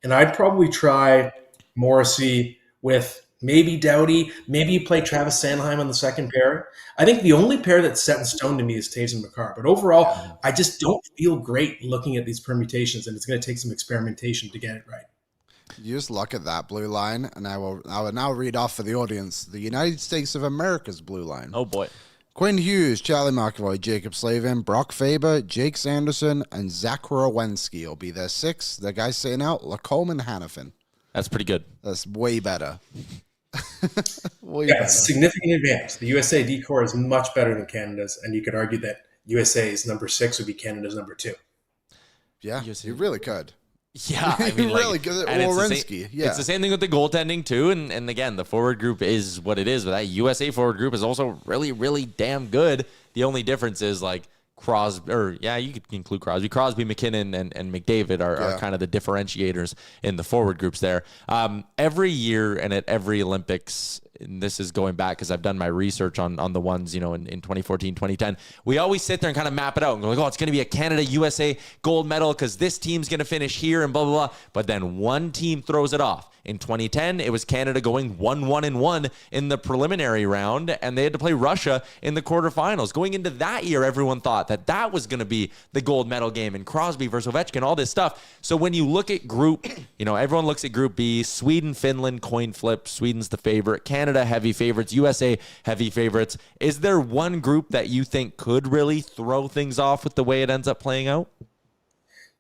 And I'd probably try Morrissey with maybe Doughty. Maybe you play Travis Sanheim on the second pair. I think the only pair that's set in stone to me is Taves and McCarr. But overall, I just don't feel great looking at these permutations, and it's going to take some experimentation to get it right. You just look at that blue line, and I will now read off for the audience the United States of America's blue line. Oh, boy. Quinn Hughes, Charlie McAvoy, Jacob Slavin, Brock Faber, Jake Sanderson, and Zach Rowensky will be their 6. The guys sitting out, Lacombe and Hannafin. That's pretty good. That's way better. Way Yeah, better. it's a significant advantage. The USA decor is much better than Canada's, and you could argue that USA's number 6 would be Canada's number 2. Yeah, you really could. Yeah, I mean, really good. and Wawrinski, it's the same thing with the goaltending too. And again, the forward group is what it is, but that USA forward group is also really, really damn good. The only difference is like Crosby, or yeah, you could include Crosby, McKinnon, and McDavid are kind of the differentiators in the forward groups there. Every year and at every Olympics, and this is going back because I've done my research on the ones, in 2014, 2010, we always sit there and kind of map it out and go like, oh, it's going to be a Canada, USA gold medal because this team's going to finish here and blah, blah, blah. But then one team throws it off. In 2010, it was Canada going 1-1-1 in the preliminary round, and they had to play Russia in the quarterfinals. Going into that year, everyone thought that was going to be the gold medal game, and Crosby versus Ovechkin, all this stuff. So when you look at group, everyone looks at Group B, Sweden, Finland, coin flip. Sweden's the favorite. Canada, heavy favorites. USA, heavy favorites. Is there one group that you think could really throw things off with the way it ends up playing out?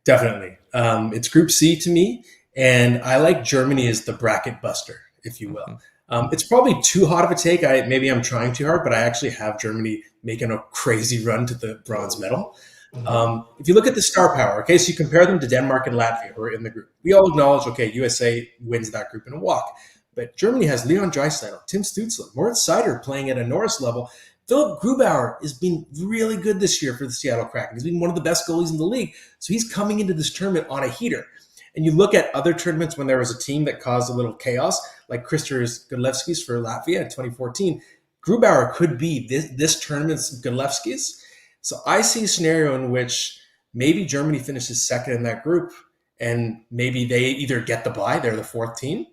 Definitely. It's Group C to me. And I like Germany as the bracket buster, if you will. It's probably too hot of a take. Maybe I'm trying too hard, but I actually have Germany making a crazy run to the bronze medal. If you look at the star power, okay, so you compare them to Denmark and Latvia, who are in the group. We all acknowledge, okay, USA wins that group in a walk. But Germany has Leon Draisaitl, Tim Stützle, Moritz Seider playing at a Norris level. Philip Grubauer has been really good this year for the Seattle Kraken. He's been one of the best goalies in the league. So he's coming into this tournament on a heater. And you look at other tournaments when there was a team that caused a little chaos, like Kristers Godlevskis for Latvia in 2014. Grubauer could be this tournament's Godlevskis. So I see a scenario in which maybe Germany finishes second in that group, and maybe they either get the bye, they're the 4th team,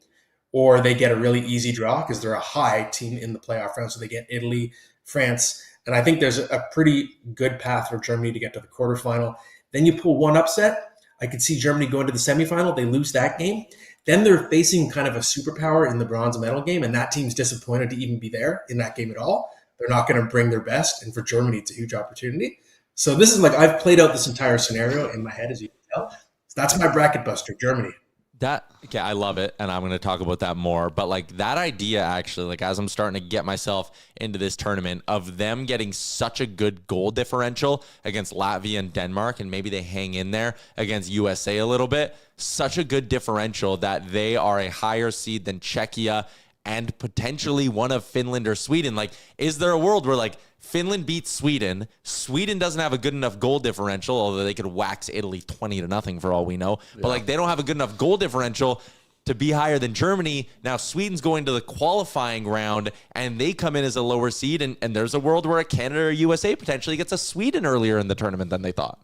or they get a really easy draw because they're a high team in the playoff round. So they get Italy, France, and I think there's a pretty good path for Germany to get to the quarterfinal. Then you pull one upset. I could see Germany going to the semifinal. They lose that game. Then they're facing kind of a superpower in the bronze medal game, and that team's disappointed to even be there in that game at all. They're not going to bring their best, and for Germany, it's a huge opportunity. So this is like I've played out this entire scenario in my head, as you can tell. So that's my bracket buster, Germany. I love it, and I'm going to talk about that more. But like that idea, actually, like as I'm starting to get myself into this tournament of them getting such a good goal differential against Latvia and Denmark, and maybe they hang in there against USA a little bit, such a good differential that they are a higher seed than Czechia and potentially one of Finland or Sweden. Like, is there a world where like Finland beats Sweden. Sweden doesn't have a good enough goal differential, although they could wax Italy 20-0 for all we know. Yeah. But like they don't have a good enough goal differential to be higher than Germany. Now Sweden's going to the qualifying round, and they come in as a lower seed. And there's a world where a Canada or USA potentially gets a Sweden earlier in the tournament than they thought.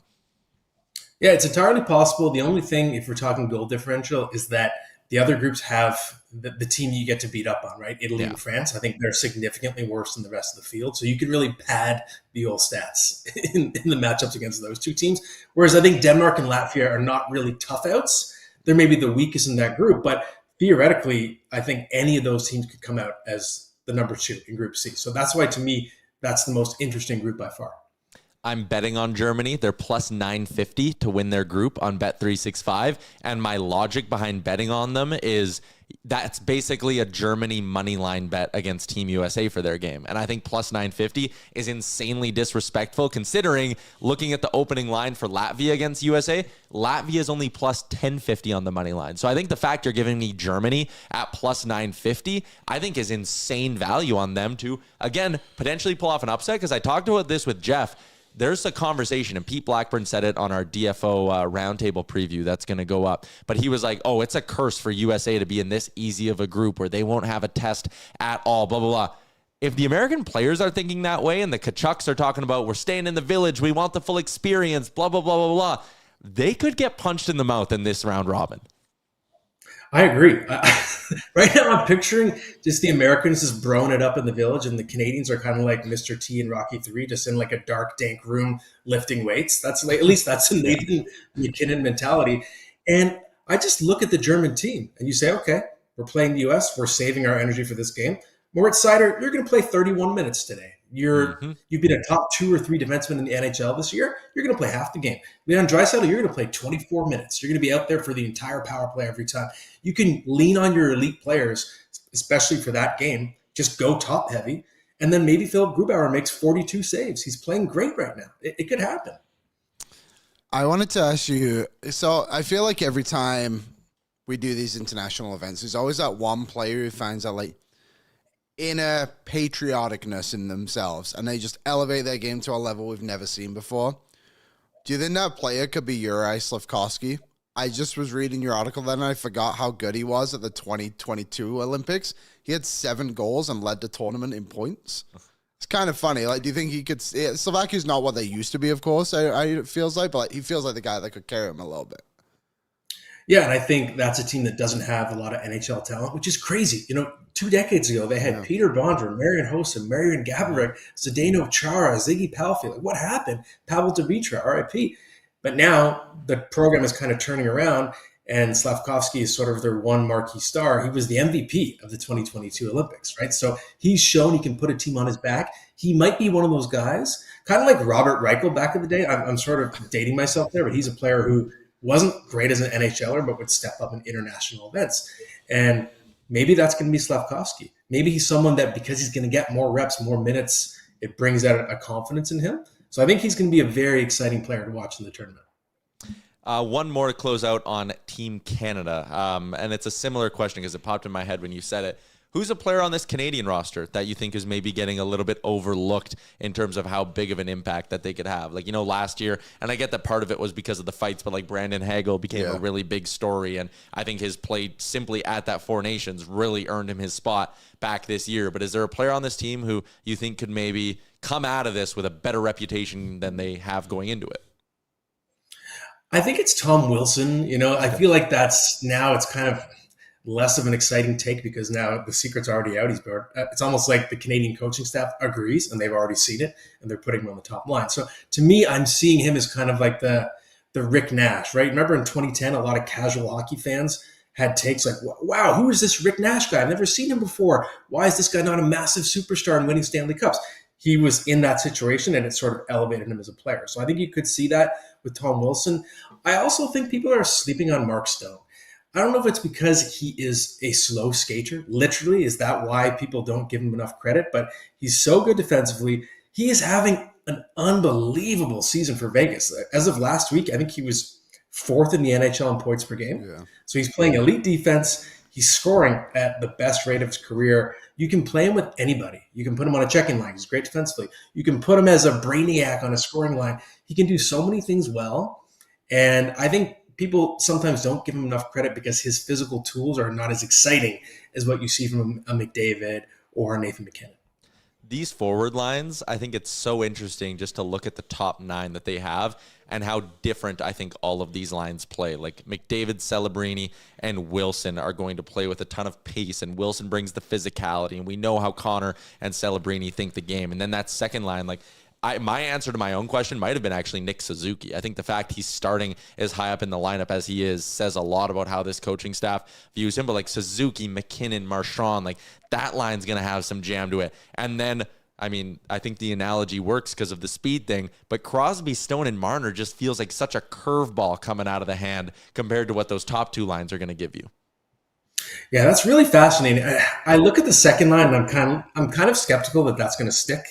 Yeah, it's entirely possible. The only thing, if we're talking goal differential, is that the other groups have the team you get to beat up on, right? Italy and France. I think they're significantly worse than the rest of the field. So you can really pad the old stats in the matchups against those two teams. Whereas I think Denmark and Latvia are not really tough outs. They're maybe the weakest in that group. But theoretically, I think any of those teams could come out as the number 2 in Group C. So that's why, to me, that's the most interesting group by far. I'm betting on Germany. They're plus 950 to win their group on Bet365. And my logic behind betting on them is that's basically a Germany money line bet against Team USA for their game. And I think plus 950 is insanely disrespectful considering looking at the opening line for Latvia against USA, Latvia is only plus 1050 on the money line. So I think the fact you're giving me Germany at plus 950, I think is insane value on them to, again, potentially pull off an upset. Because I talked about this with Jeff. There's a conversation, and Pete Blackburn said it on our DFO roundtable preview that's going to go up. But he was like, oh, it's a curse for USA to be in this easy of a group where they won't have a test at all, blah, blah, blah. If the American players are thinking that way and the Kachucks are talking about we're staying in the village, we want the full experience, blah, blah, blah, blah, blah, they could get punched in the mouth in this round robin. I agree. Right now, I'm picturing just the Americans just broing it up in the village, and the Canadians are kind of like Mr. T in Rocky 3, just in like a dark, dank room lifting weights. That's like, at least that's a Nathan McKinnon mentality. And I just look at the German team, and you say, okay, we're playing the U.S. We're saving our energy for this game. Moritz Seider, you're going to play 31 minutes today. You've been a top 2 or 3 defenseman in the NHL this year. You're going to play half the game. Leon Draisaitl, you're going to play 24 minutes. You're going to be out there for the entire power play every time. You can lean on your elite players, especially for that game. Just go top heavy. And then maybe Philip Grubauer makes 42 saves. He's playing great right now. It could happen. I wanted to ask you, so I feel like every time we do these international events, there's always that one player who finds that like inner patrioticness in themselves, and they just elevate their game to a level we've never seen before. Do you think that player could be Juraj Slafkovsky? I just was reading your article then, and I forgot how good he was at the 2022 Olympics. He had 7 goals and led the tournament in points. It's kind of funny. Like, do you think he could? Slovakia's not what they used to be, of course. It feels like, but he feels like the guy that could carry him a little bit. Yeah, and I think that's a team that doesn't have a lot of NHL talent, which is crazy. 2 decades ago, they had Peter Bondra, Marian Hossa, Marian Gaborik, Zdeno Chara, Ziggy Palfi. Like, what happened? Pavel Demitra, RIP. But now the program is kind of turning around, and Slafkovsky is sort of their one marquee star. He was the MVP of the 2022 Olympics, right? So he's shown he can put a team on his back. He might be one of those guys, kind of like Robert Reichel back in the day. I'm sort of dating myself there, but he's a player who wasn't great as an NHLer, but would step up in international events. And maybe that's going to be Slafkovsky. Maybe he's someone that, because he's going to get more reps, more minutes, it brings out a confidence in him. So I think he's going to be a very exciting player to watch in the tournament. One more to close out on Team Canada. And it's a similar question because it popped in my head when you said it. Who's a player on this Canadian roster that you think is maybe getting a little bit overlooked in terms of how big of an impact that they could have? Like, last year, and I get that part of it was because of the fights, but like Brandon Hagel became a really big story. And I think his play simply at that Four Nations really earned him his spot back this year. But is there a player on this team who you think could maybe come out of this with a better reputation than they have going into it? I think it's Tom Wilson. I feel like it's kind of less of an exciting take because now the secret's already out. It's almost like the Canadian coaching staff agrees and they've already seen it and they're putting him on the top line. So to me, I'm seeing him as kind of like the Rick Nash, right? Remember in 2010, a lot of casual hockey fans had takes like, wow, who is this Rick Nash guy? I've never seen him before. Why is this guy not a massive superstar and winning Stanley Cups? He was in that situation and it sort of elevated him as a player. So I think you could see that with Tom Wilson. I also think people are sleeping on Mark Stone. I don't know if it's because he is a slow skater. Literally, is that why people don't give him enough credit? But he's so good defensively. He is having an unbelievable season for Vegas. As of last week, I think he was 4th in the NHL in points per game. Yeah. So he's playing elite defense. He's scoring at the best rate of his career. You can play him with anybody. You can put him on a checking line. He's great defensively. You can put him as a brainiac on a scoring line. He can do so many things well. And I think people sometimes don't give him enough credit because his physical tools are not as exciting as what you see from a McDavid or a Nathan McKinnon. These forward lines, I think it's so interesting just to look at the top 9 that they have and how different I think all of these lines play. Like McDavid, Celebrini, and Wilson are going to play with a ton of pace, and Wilson brings the physicality, and we know how Connor and Celebrini think the game. And then that second line, like, my answer to my own question might have been actually Nick Suzuki. I think the fact he's starting as high up in the lineup as he is says a lot about how this coaching staff views him. But like Suzuki, McKinnon, Marchand, like that line's going to have some jam to it. And then I mean, I think the analogy works because of the speed thing, but Crosby, Stone, and Marner just feels like such a curveball coming out of the hand compared to what those top two lines are going to give you. Yeah, that's really fascinating. I look at the second line and I'm kind of skeptical that that's going to stick.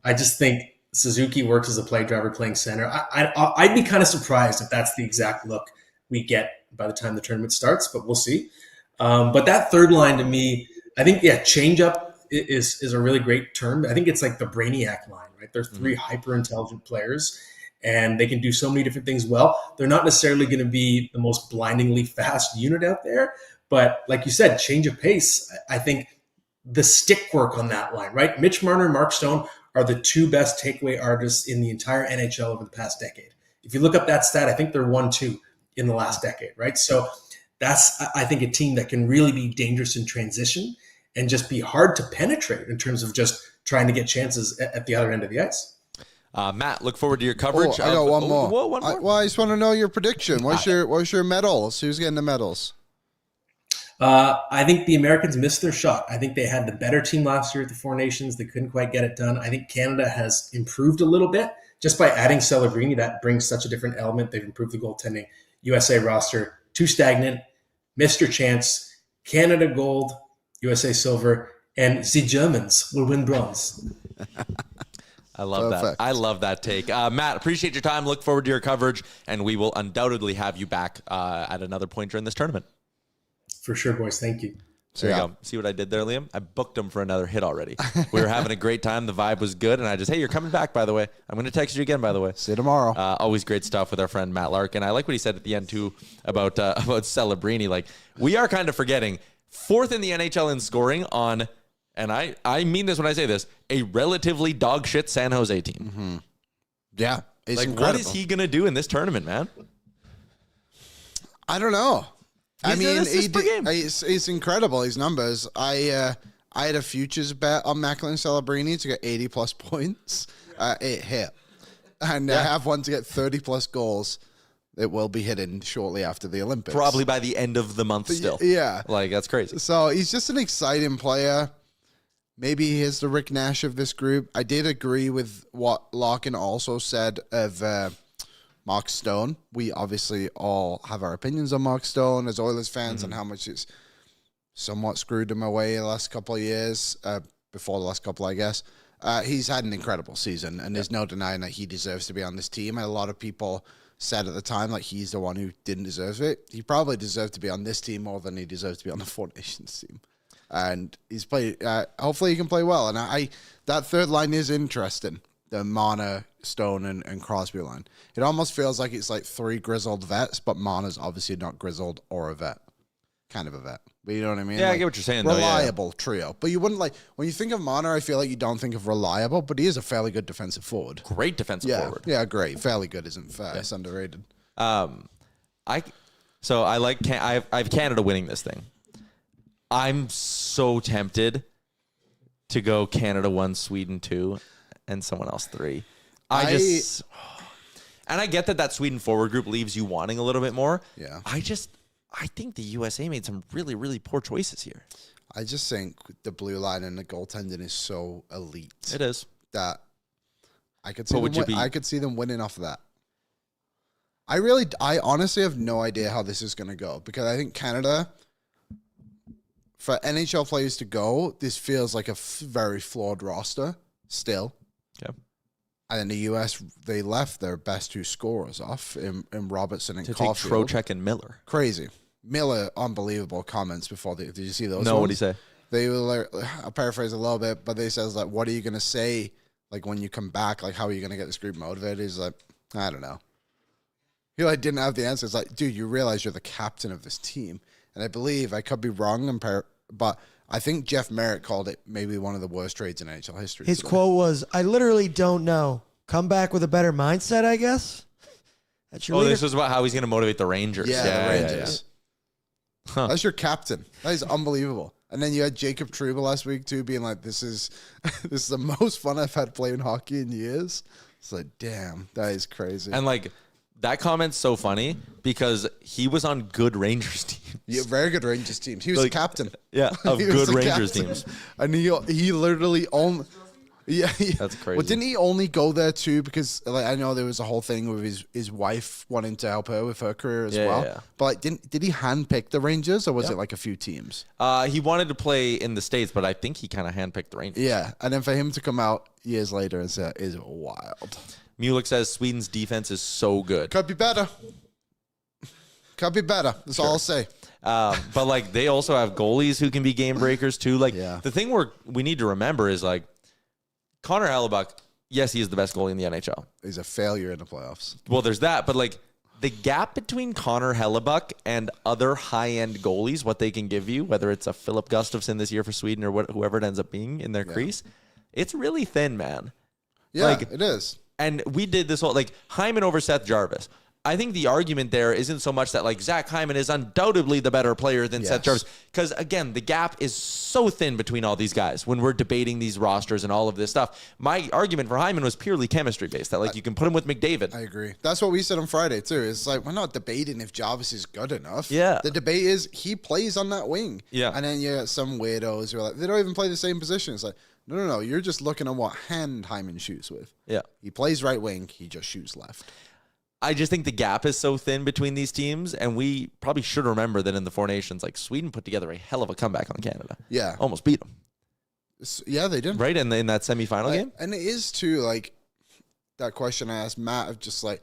I just think Suzuki works as a play driver playing center. I'd be kind of surprised if that's the exact look we get by the time the tournament starts, but we'll see. But that third line to me, I think, change up is a really great term. I think it's like the Brainiac line, right? There's three hyper intelligent players and they can do so many different things well. They're not necessarily going to be the most blindingly fast unit out there, but like you said, change of pace. I think the stick work on that line, right? Mitch Marner and Mark Stone are the two best takeaway artists in the entire NHL over the past decade. If you look up that stat, I think they're 1-2 in the last decade, right? So that's, I think, a team that can really be dangerous in transition and just be hard to penetrate in terms of just trying to get chances at the other end of the ice. Matt, look forward to your coverage. I got one more. One more. I just want to know your prediction. What's your medals? Who's getting the medals? I think the Americans missed their shot. I think they had the better team last year at the Four Nations. They couldn't quite get it done. I think Canada has improved a little bit just by adding Celebrini. That brings such a different element. They've improved the goaltending. USA roster, too stagnant, missed your chance. Canada gold, USA silver, and the Germans will win bronze. I love that. I love that take. Matt, appreciate your time. Look forward to your coverage, and we will undoubtedly have you back at another point during this tournament. For sure, boys. Thank you. There you go. See what I did there, Liam? I booked him for another hit already. We were having a great time. The vibe was good. And I just, hey, you're coming back, by the way. I'm going to text you again, by the way. See you tomorrow. Always great stuff with our friend Matt Larkin. I like what he said at the end, too, about Celebrini. Like, we are kind of forgetting fourth in the NHL in scoring on, and I mean this when I say this, a relatively dog shit San Jose team. Mm-hmm. Yeah. It's like, incredible. what is he going to do in this tournament, man? I don't know. I mean, it's incredible, his numbers. I had a futures bet on Macklin Celebrini to get 80-plus points. It hit. And I have one to get 30-plus goals. It will be hidden shortly after the Olympics. Probably by the end of the month still. Yeah. Like, that's crazy. So he's just an exciting player. Maybe he is the Rick Nash of this group. I did agree with what Larkin also said of Mark Stone. We obviously all have our opinions on Mark Stone as Oilers fans and how much it's somewhat screwed him away the last couple of years, before the last couple, I guess. He's had an incredible season, and there's no denying that he deserves to be on this team. And a lot of people said at the time, like, he's the one who didn't deserve it. He probably deserved to be on this team more than he deserves to be on the Four Nations team. And he's played, hopefully he can play well. And that third line is interesting. The Marner, Stone, and Crosby line. It almost feels like it's like three grizzled vets, but Marner's obviously not grizzled or a vet. Kind of a vet. But you know what I mean? Yeah, like, I get what you're saying. Reliable trio. But you wouldn't like, when you think of Marner, I feel like you don't think of reliable, but he is a fairly good defensive forward. Great defensive forward. Yeah, great. Fairly good isn't fair. It's underrated. I have Canada winning this thing. I'm so tempted to go Canada 1, Sweden 2, and someone else 3. And I get that Sweden forward group leaves you wanting a little bit more. Yeah. I think the USA made some really, really poor choices here. I just think the blue line and the goaltending is so elite. It is. That I could see them winning off of that. I honestly have no idea how this is going to go, because I think Canada, for NHL players to go, this feels like a very flawed roster still. Okay. And in the U.S., they left their best two scorers off in Robertson and to Caulfield. take Trocheck and Miller. Crazy. Miller, unbelievable comments before. Did you see those? No, what did he say? They were like, I'll paraphrase a little bit, but they says like, what are you going to say? Like, when you come back, like, how are you going to get this group motivated? He's like, I don't know. He like didn't have the answer. It's like, dude, you realize you're the captain of this team. And I believe, I could be wrong, but I think Jeff Merritt called it maybe one of the worst trades in NHL history. His quote was, I literally don't know. Come back with a better mindset, I guess. That's your leader. This was about how he's going to motivate the Rangers. Yeah, the Rangers. Yeah. Huh. That's your captain. That is unbelievable. And then you had Jacob Trouba last week, too, being like, this is the most fun I've had playing hockey in years. It's like, damn, that is crazy. And, like, that comment's so funny because he was on good Rangers teams. Yeah, very good Rangers teams. He was the captain. Yeah, of good Rangers captain. teams. And he literally only... Yeah, That's crazy. Well, didn't he only go there too because like I know there was a whole thing with his wife wanting to help her with her career as well. Yeah. But like, did he handpick the Rangers or was it like a few teams? He wanted to play in the States, but I think he kind of handpicked the Rangers. Yeah, and then for him to come out years later is wild. Mulek says Sweden's defense is so good. Could be better. Could be better. That's all I'll say. But like they also have goalies who can be game breakers too. Like the thing we need to remember is like Connor Hellebuck, yes, he is the best goalie in the NHL. He's a failure in the playoffs. Well, there's that, but like the gap between Connor Hellebuck and other high-end goalies, what they can give you, whether it's a Philip Gustafsson this year for Sweden or whoever it ends up being in their crease, it's really thin, man. Yeah, like, it is. And we did this whole, like, Hyman over Seth Jarvis. I think the argument there isn't so much that, like, Zach Hyman is undoubtedly the better player than Seth Jarvis. Because, again, the gap is so thin between all these guys when we're debating these rosters and all of this stuff. My argument for Hyman was purely chemistry-based, that, like, you can put him with McDavid. I agree. That's what we said on Friday, too. It's like, we're not debating if Jarvis is good enough. Yeah. The debate is he plays on that wing. Yeah. And then you got some weirdos who are like, they don't even play the same position. It's like, no. You're just looking at what hand Hyman shoots with. Yeah. He plays right wing. He just shoots left. I just think the gap is so thin between these teams, and we probably should remember that in the Four Nations, like Sweden put together a hell of a comeback on Canada. Yeah. Almost beat them. Yeah, they did. Right, in that semifinal game? And it is, too, like, that question I asked Matt of just, like,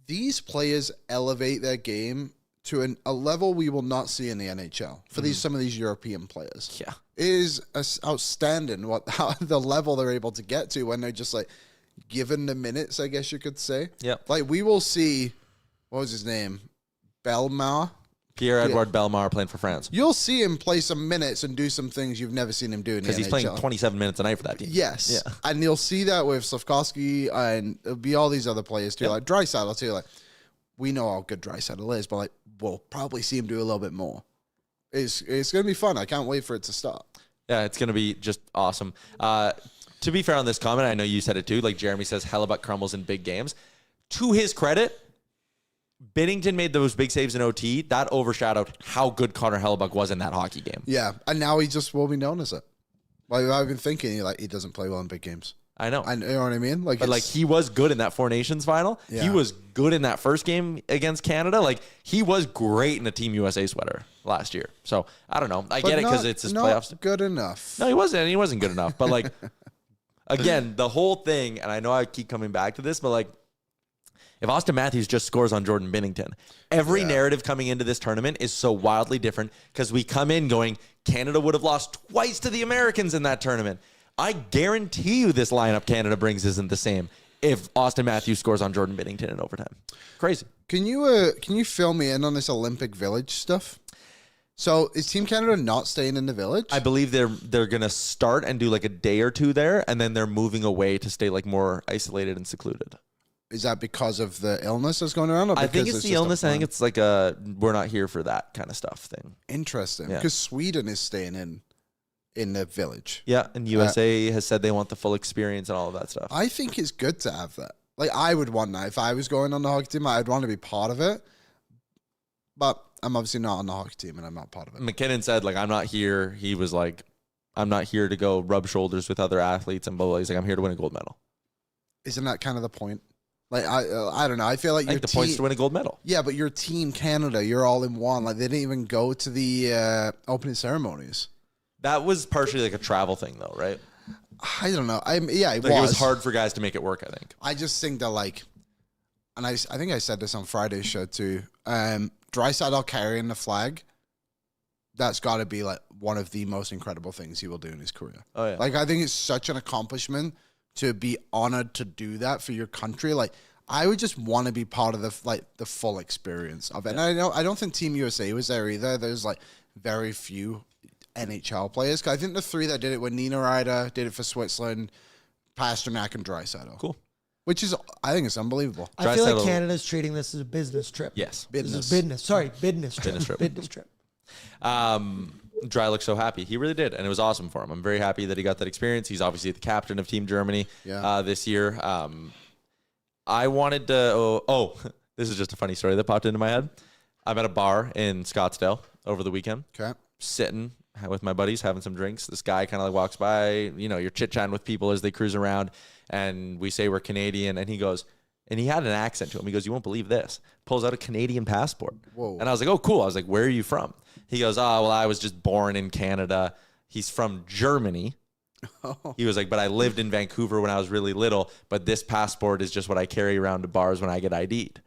these players elevate their game to a level we will not see in the NHL for some of these European players. Yeah. It is outstanding how the level they're able to get to when they're just, like, given the minutes, I guess you could say. Yep. Like, we will see, what was his name? Belmar? Pierre-Edouard Bellemare playing for France. You'll see him play some minutes and do some things you've never seen him do in the NHL. Because he's playing 27 minutes a night for that team. Yes. Yeah. And you'll see that with Slavkovsky and it'll be all these other players too. Like Draisaitl too. Like, we know how good Draisaitl is, but like we'll probably see him do a little bit more. It's going to be fun. I can't wait for it to start. Yeah, it's going to be just awesome. To be fair on this comment, I know you said it too. Like Jeremy says, Hellebuck crumbles in big games. To his credit, Binnington made those big saves in OT. That overshadowed how good Connor Hellebuck was in that hockey game. Yeah, and now he just will be known as it. Like I've been thinking, he doesn't play well in big games. I know. You know what I mean? But like he was good in that Four Nations final. Yeah. He was good in that first game against Canada. Like he was great in a Team USA sweater last year. So I don't know. I get it because it's his playoffs. Good enough. No, he wasn't. He wasn't good enough. But like, again, the whole thing, and I know I keep coming back to this, but like, if Austin Matthews just scores on Jordan Binnington, every narrative coming into this tournament is so wildly different because we come in going, Canada would have lost twice to the Americans in that tournament. I guarantee you this lineup Canada brings isn't the same if Austin Matthews scores on Jordan Binnington in overtime. Crazy. Can you fill me in on this Olympic Village stuff? So is Team Canada not staying in the Village? I believe they're going to start and do like a day or two there, and then they're moving away to stay like more isolated and secluded. Is that because of the illness that's going around? Or I think it's the illness. I think it's like a we're not here for that kind of stuff thing. Interesting. Yeah. Because Sweden is staying in the Village. Yeah, and USA has said they want the full experience and all of that stuff. I think it's good to have that. Like, I would want that. If I was going on the hockey team, I'd want to be part of it. But I'm obviously not on the hockey team, and I'm not part of it. McKinnon said, like, I'm not here. He was like, I'm not here to go rub shoulders with other athletes and blah, blah. He's like, I'm here to win a gold medal. Isn't that kind of the point? Like, I don't know. I feel like I think the point's to win a gold medal. Yeah, but your Team Canada, you're all in one. Like, they didn't even go to the opening ceremonies. That was partially like a travel thing, though, right? I don't know. It It was hard for guys to make it work, I think. I just think that, like, and I think I said this on Friday's show too. Draisaitl carrying the flag, that's got to be like one of the most incredible things he will do in his career. Oh yeah. Like, I think it's such an accomplishment to be honored to do that for your country. Like, I would just want to be part of the full experience of it. Yeah. And I don't think Team USA was there either. There's like very few NHL players. 'Cause I think the three that did it were Nina Ryder, did it for Switzerland, Pasternak, and Draisaitl. Cool. Which is, I think it's unbelievable. I feel like Canada's treating this as a business trip. Yes. Business. This is business. Sorry, business trip. Business trip. Business trip. Dry looked so happy. He really did, and it was awesome for him. I'm very happy that he got that experience. He's obviously the captain of Team Germany this year. I wanted to... Oh, this is just a funny story that popped into my head. I'm at a bar in Scottsdale over the weekend. Okay. Sitting, with my buddies having some drinks. This guy kind of like walks by, you know, you're chit-chatting with people as they cruise around, and we say we're Canadian, and he goes, and he had an accent to him. He goes, "You won't believe this." Pulls out a Canadian passport. Whoa. And I was like, "Oh, cool." I was like, "Where are you from?" He goes, "Oh, well, I was just born in Canada." He's from Germany. He was like, "But I lived in Vancouver when I was really little, but this passport is just what I carry around to bars when I get ID'd."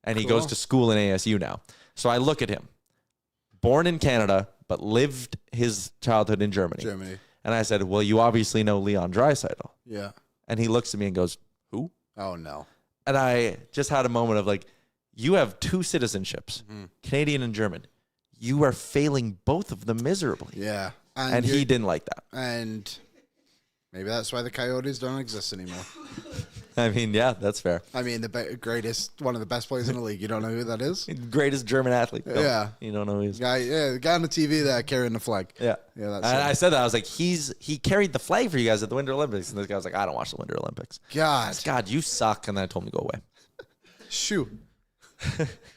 And he goes to school in ASU now. So I look at him, born in Canada, but lived his childhood in Germany. And I said, "Well, you obviously know Leon Draisaitl." Yeah. And he looks at me and goes, "Who?" Oh, no. And I just had a moment of like, you have two citizenships, Canadian and German. You are failing both of them miserably. Yeah. And he didn't like that. And maybe that's why the Coyotes don't exist anymore. I mean, yeah, that's fair. I mean, greatest, one of the best players in the league. You don't know who that is? Greatest German athlete. No, Yeah. You don't know who he is. The guy on the TV there carrying the flag. Yeah. Yeah, that's and it. I said that. I was like, he carried the flag for you guys at the Winter Olympics. And this guy was like, "I don't watch the Winter Olympics." God, you suck. And then I told him to go away. Shoot.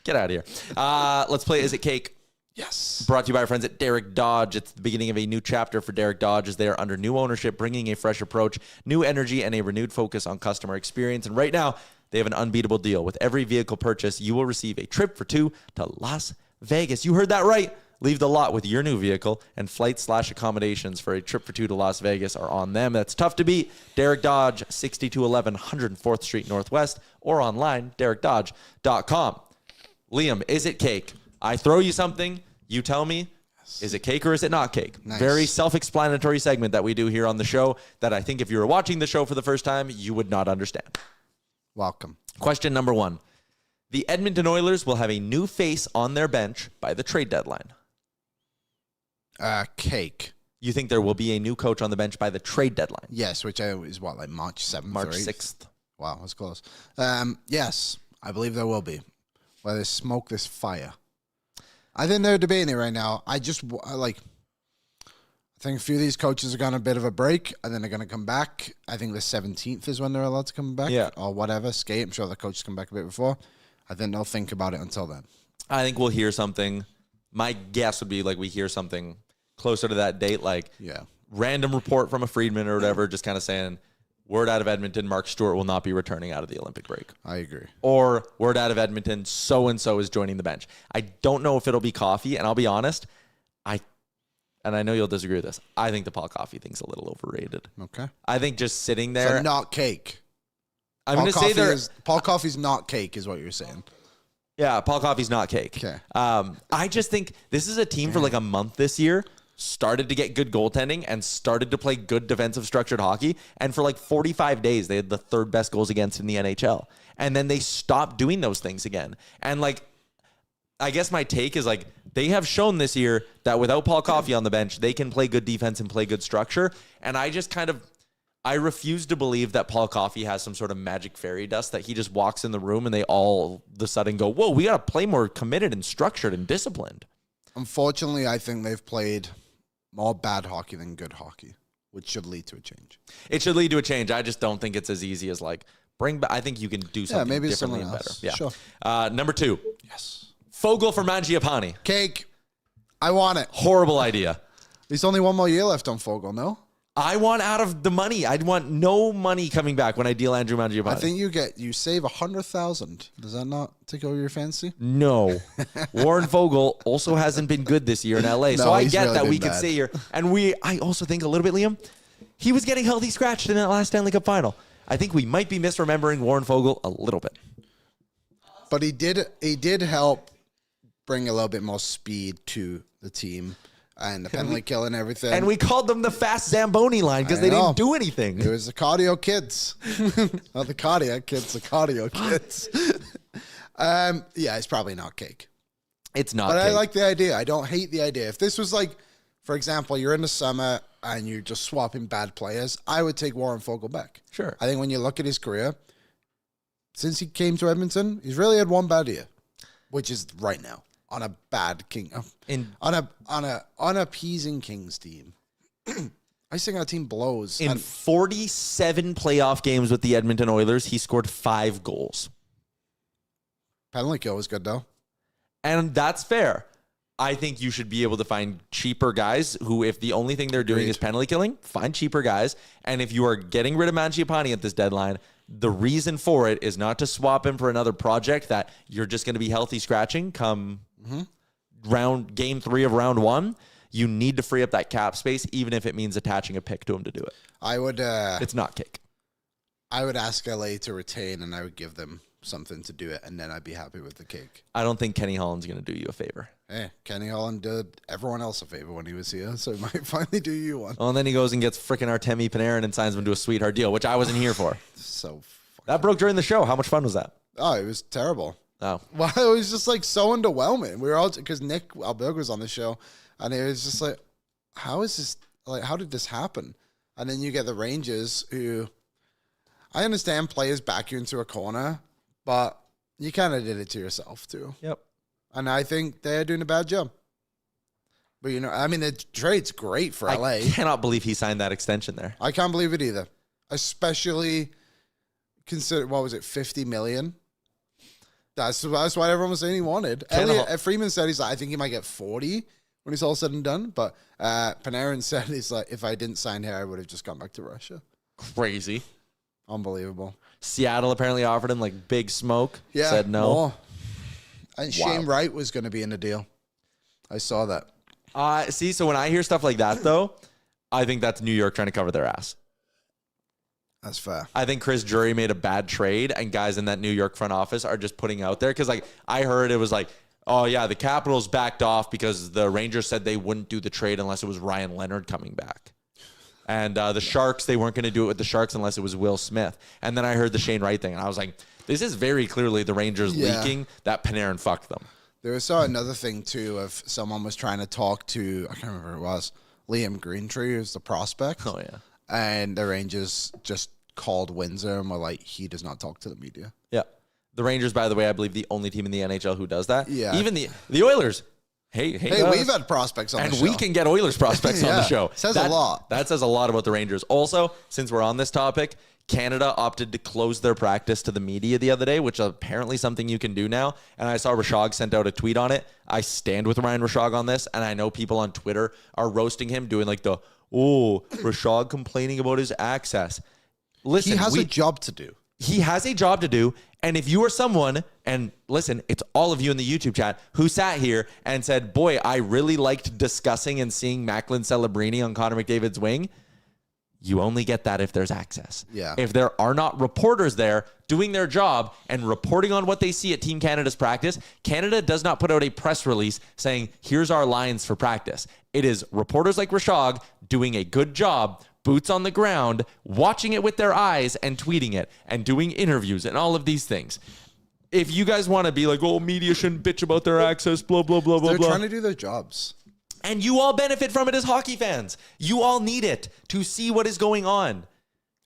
Get out of here. Let's play Is It Cake? Yes. Brought to you by our friends at Derek Dodge. It's the beginning of a new chapter for Derek Dodge as they are under new ownership, bringing a fresh approach, new energy, and a renewed focus on customer experience. And right now, they have an unbeatable deal. With every vehicle purchase, you will receive a trip for two to Las Vegas. You heard that right. Leave the lot with your new vehicle, and flight/accommodations for a trip for two to Las Vegas are on them. That's tough to beat. Derek Dodge, 6211 104th Street Northwest, or online, derekdodge.com. Liam, is it cake? I throw you something. You tell me, is it cake or is it not cake? Nice. Very self-explanatory segment that we do here on the show that I think if you were watching the show for the first time, you would not understand. Welcome. Question number 1. The Edmonton Oilers will have a new face on their bench by the trade deadline. Cake. You think there will be a new coach on the bench by the trade deadline? Yes, which is what, like March 7th March or 8th? 6th. Wow, that's close. Yes, I believe there will be. Where they smoke this fire. I think they're debating it right now. I think a few of these coaches are going a bit of a break, and then they're going to come back. I think the 17th is when they're allowed to come back, or whatever. Skate. I'm sure the coaches come back a bit before. I think they'll think about it until then. I think we'll hear something. My guess would be like we hear something closer to that date, like random report from a Friedman or whatever, just kind of saying, word out of Edmonton, Mark Stewart will not be returning out of the Olympic break. I agree. Or word out of Edmonton, so-and-so is joining the bench. I don't know if it'll be Coffey, and I'll be honest, and I know you'll disagree with this, I think the Paul Coffey thing's a little overrated. Okay. I think just sitting there. So not cake. I'm going to say there. Paul Coffey's not cake is what you're saying. Yeah, Paul Coffey's not cake. Okay. I just think this is a team for like a month this year started to get good goaltending and started to play good defensive structured hockey. And for like 45 days, they had the third best goals against in the NHL. And then they stopped doing those things again. And like, I guess my take is like, they have shown this year that without Paul Coffey on the bench, they can play good defense and play good structure. And I just I refuse to believe that Paul Coffey has some sort of magic fairy dust that he just walks in the room and they all of a sudden go, whoa, we got to play more committed and structured and disciplined. Unfortunately, I think they've played more bad hockey than good hockey, which should lead to a change. It should lead to a change. I just don't think it's as easy as like bring back. I think you can do something maybe differently and someone better. else. Yeah. Sure. Number 2. Yes. Fogel for Mangiapane. Cake. I want it. Horrible idea. There's only one more year left on Fogel, no? I want out of the money. I'd want no money coming back when I deal Andrew Mangiapane. I think you save $100,000. Does that not take over your fancy? No. Warren Fogle also hasn't been good this year in LA. So I get really that we could say here. And I also think a little bit, Liam, he was getting healthy scratched in that last Stanley Cup final. I think we might be misremembering Warren Fogle a little bit. But he did help bring a little bit more speed to the team. And the penalty kill and everything. And we called them the fast Zamboni line because they didn't do anything. It was the cardio kids. Not the cardiac kids, the cardio kids. Yeah, it's probably not cake. It's not But cake. I like the idea. I don't hate the idea. If this was like, for example, you're in the summer and you're just swapping bad players, I would take Warren Fogle back. Sure. I think when you look at his career, since he came to Edmonton, he's really had one bad year, which is right now. On a bad king, on a unappeasing Kings team. I think our team blows. In 47 playoff games with the Edmonton Oilers, he scored 5 goals. Penalty kill was good though. And that's fair. I think you should be able to find cheaper guys who, if the only thing they're doing is penalty killing, find cheaper guys. And if you are getting rid of Mangiapane at this deadline, the reason for it is not to swap him for another project that you're just going to be healthy scratching come game 3 of round 1. You need to free up that cap space, even if it means attaching a pick to him to do it. I would. It's not cake. I would ask LA to retain, and I would give them something to do it, and then I'd be happy with the cake. I don't think Kenny Holland's going to do you a favor. Hey, Kenny Holland did everyone else a favor when he was here, so he might finally do you one. Oh, and then he goes and gets freaking Artemi Panarin and signs him to a sweetheart deal, which I wasn't here for. So that broke during the show. How much fun was that? Oh, it was terrible. Oh. Well, it was just like so underwhelming. We were all, because Nick Alberg was on the show, and it was just like, how is this, like, how did this happen? And then you get the Rangers, who, I understand players back you into a corner, but you kind of did it to yourself too. Yep. And I think they're doing a bad job. But, you know, I mean, the trade's great for LA. I cannot believe he signed that extension there. I can't believe it either. Especially consider, what was it, $50 million? That's what everyone was saying he wanted. Freeman said he's like, I think he might get 40 when it's all said and done. But Panarin said he's like, if I didn't sign here, I would have just gone back to Russia. Crazy. Unbelievable. Seattle apparently offered him like big smoke. Yeah. Said no. More. And Shane Wright was going to be in the deal. I saw that. See, so when I hear stuff like that, though, I think that's New York trying to cover their ass. That's fair. I think Chris Drury made a bad trade, and guys in that New York front office are just putting out there. Because, like, I heard it was like, oh, yeah, the Capitals backed off because the Rangers said they wouldn't do the trade unless it was Ryan Leonard coming back. And the Sharks, they weren't going to do it with the Sharks unless it was Will Smith. And then I heard the Shane Wright thing, and I was like, this is very clearly the Rangers leaking that Panarin fucked them. There was another thing, too, of someone was trying to talk to, I can't remember who it was, Liam Greentree, who's the prospect. Oh, yeah. And the Rangers just called Windsor and were like, he does not talk to the media. Yeah. The Rangers, by the way, I believe the only team in the NHL who does that. Yeah. Even the Oilers. Hey, we've had prospects on the show. And we can get Oilers prospects on the show. Says a lot. That says a lot about the Rangers. Also, since we're on this topic, Canada opted to close their practice to the media the other day, which is apparently something you can do now. And I saw Rashog sent out a tweet on it. I stand with Ryan Rashog on this, and I know people on Twitter are roasting him, doing like Rashog complaining about his access. Listen, he has a job to do. He has a job to do. And if you are someone, and listen, it's all of you in the YouTube chat who sat here and said, boy, I really liked discussing and seeing Macklin Celebrini on Connor McDavid's wing. You only get that if there's access. Yeah. If there are not reporters there doing their job and reporting on what they see at Team Canada's practice, Canada does not put out a press release saying, here's our lines for practice. It is reporters like Rashog doing a good job, boots on the ground, watching it with their eyes and tweeting it and doing interviews and all of these things. If you guys want to be like, oh, media shouldn't bitch about their access, blah, blah, blah, blah, They're blah. trying to do their jobs. And you all benefit from it as hockey fans. You all need it to see what is going on.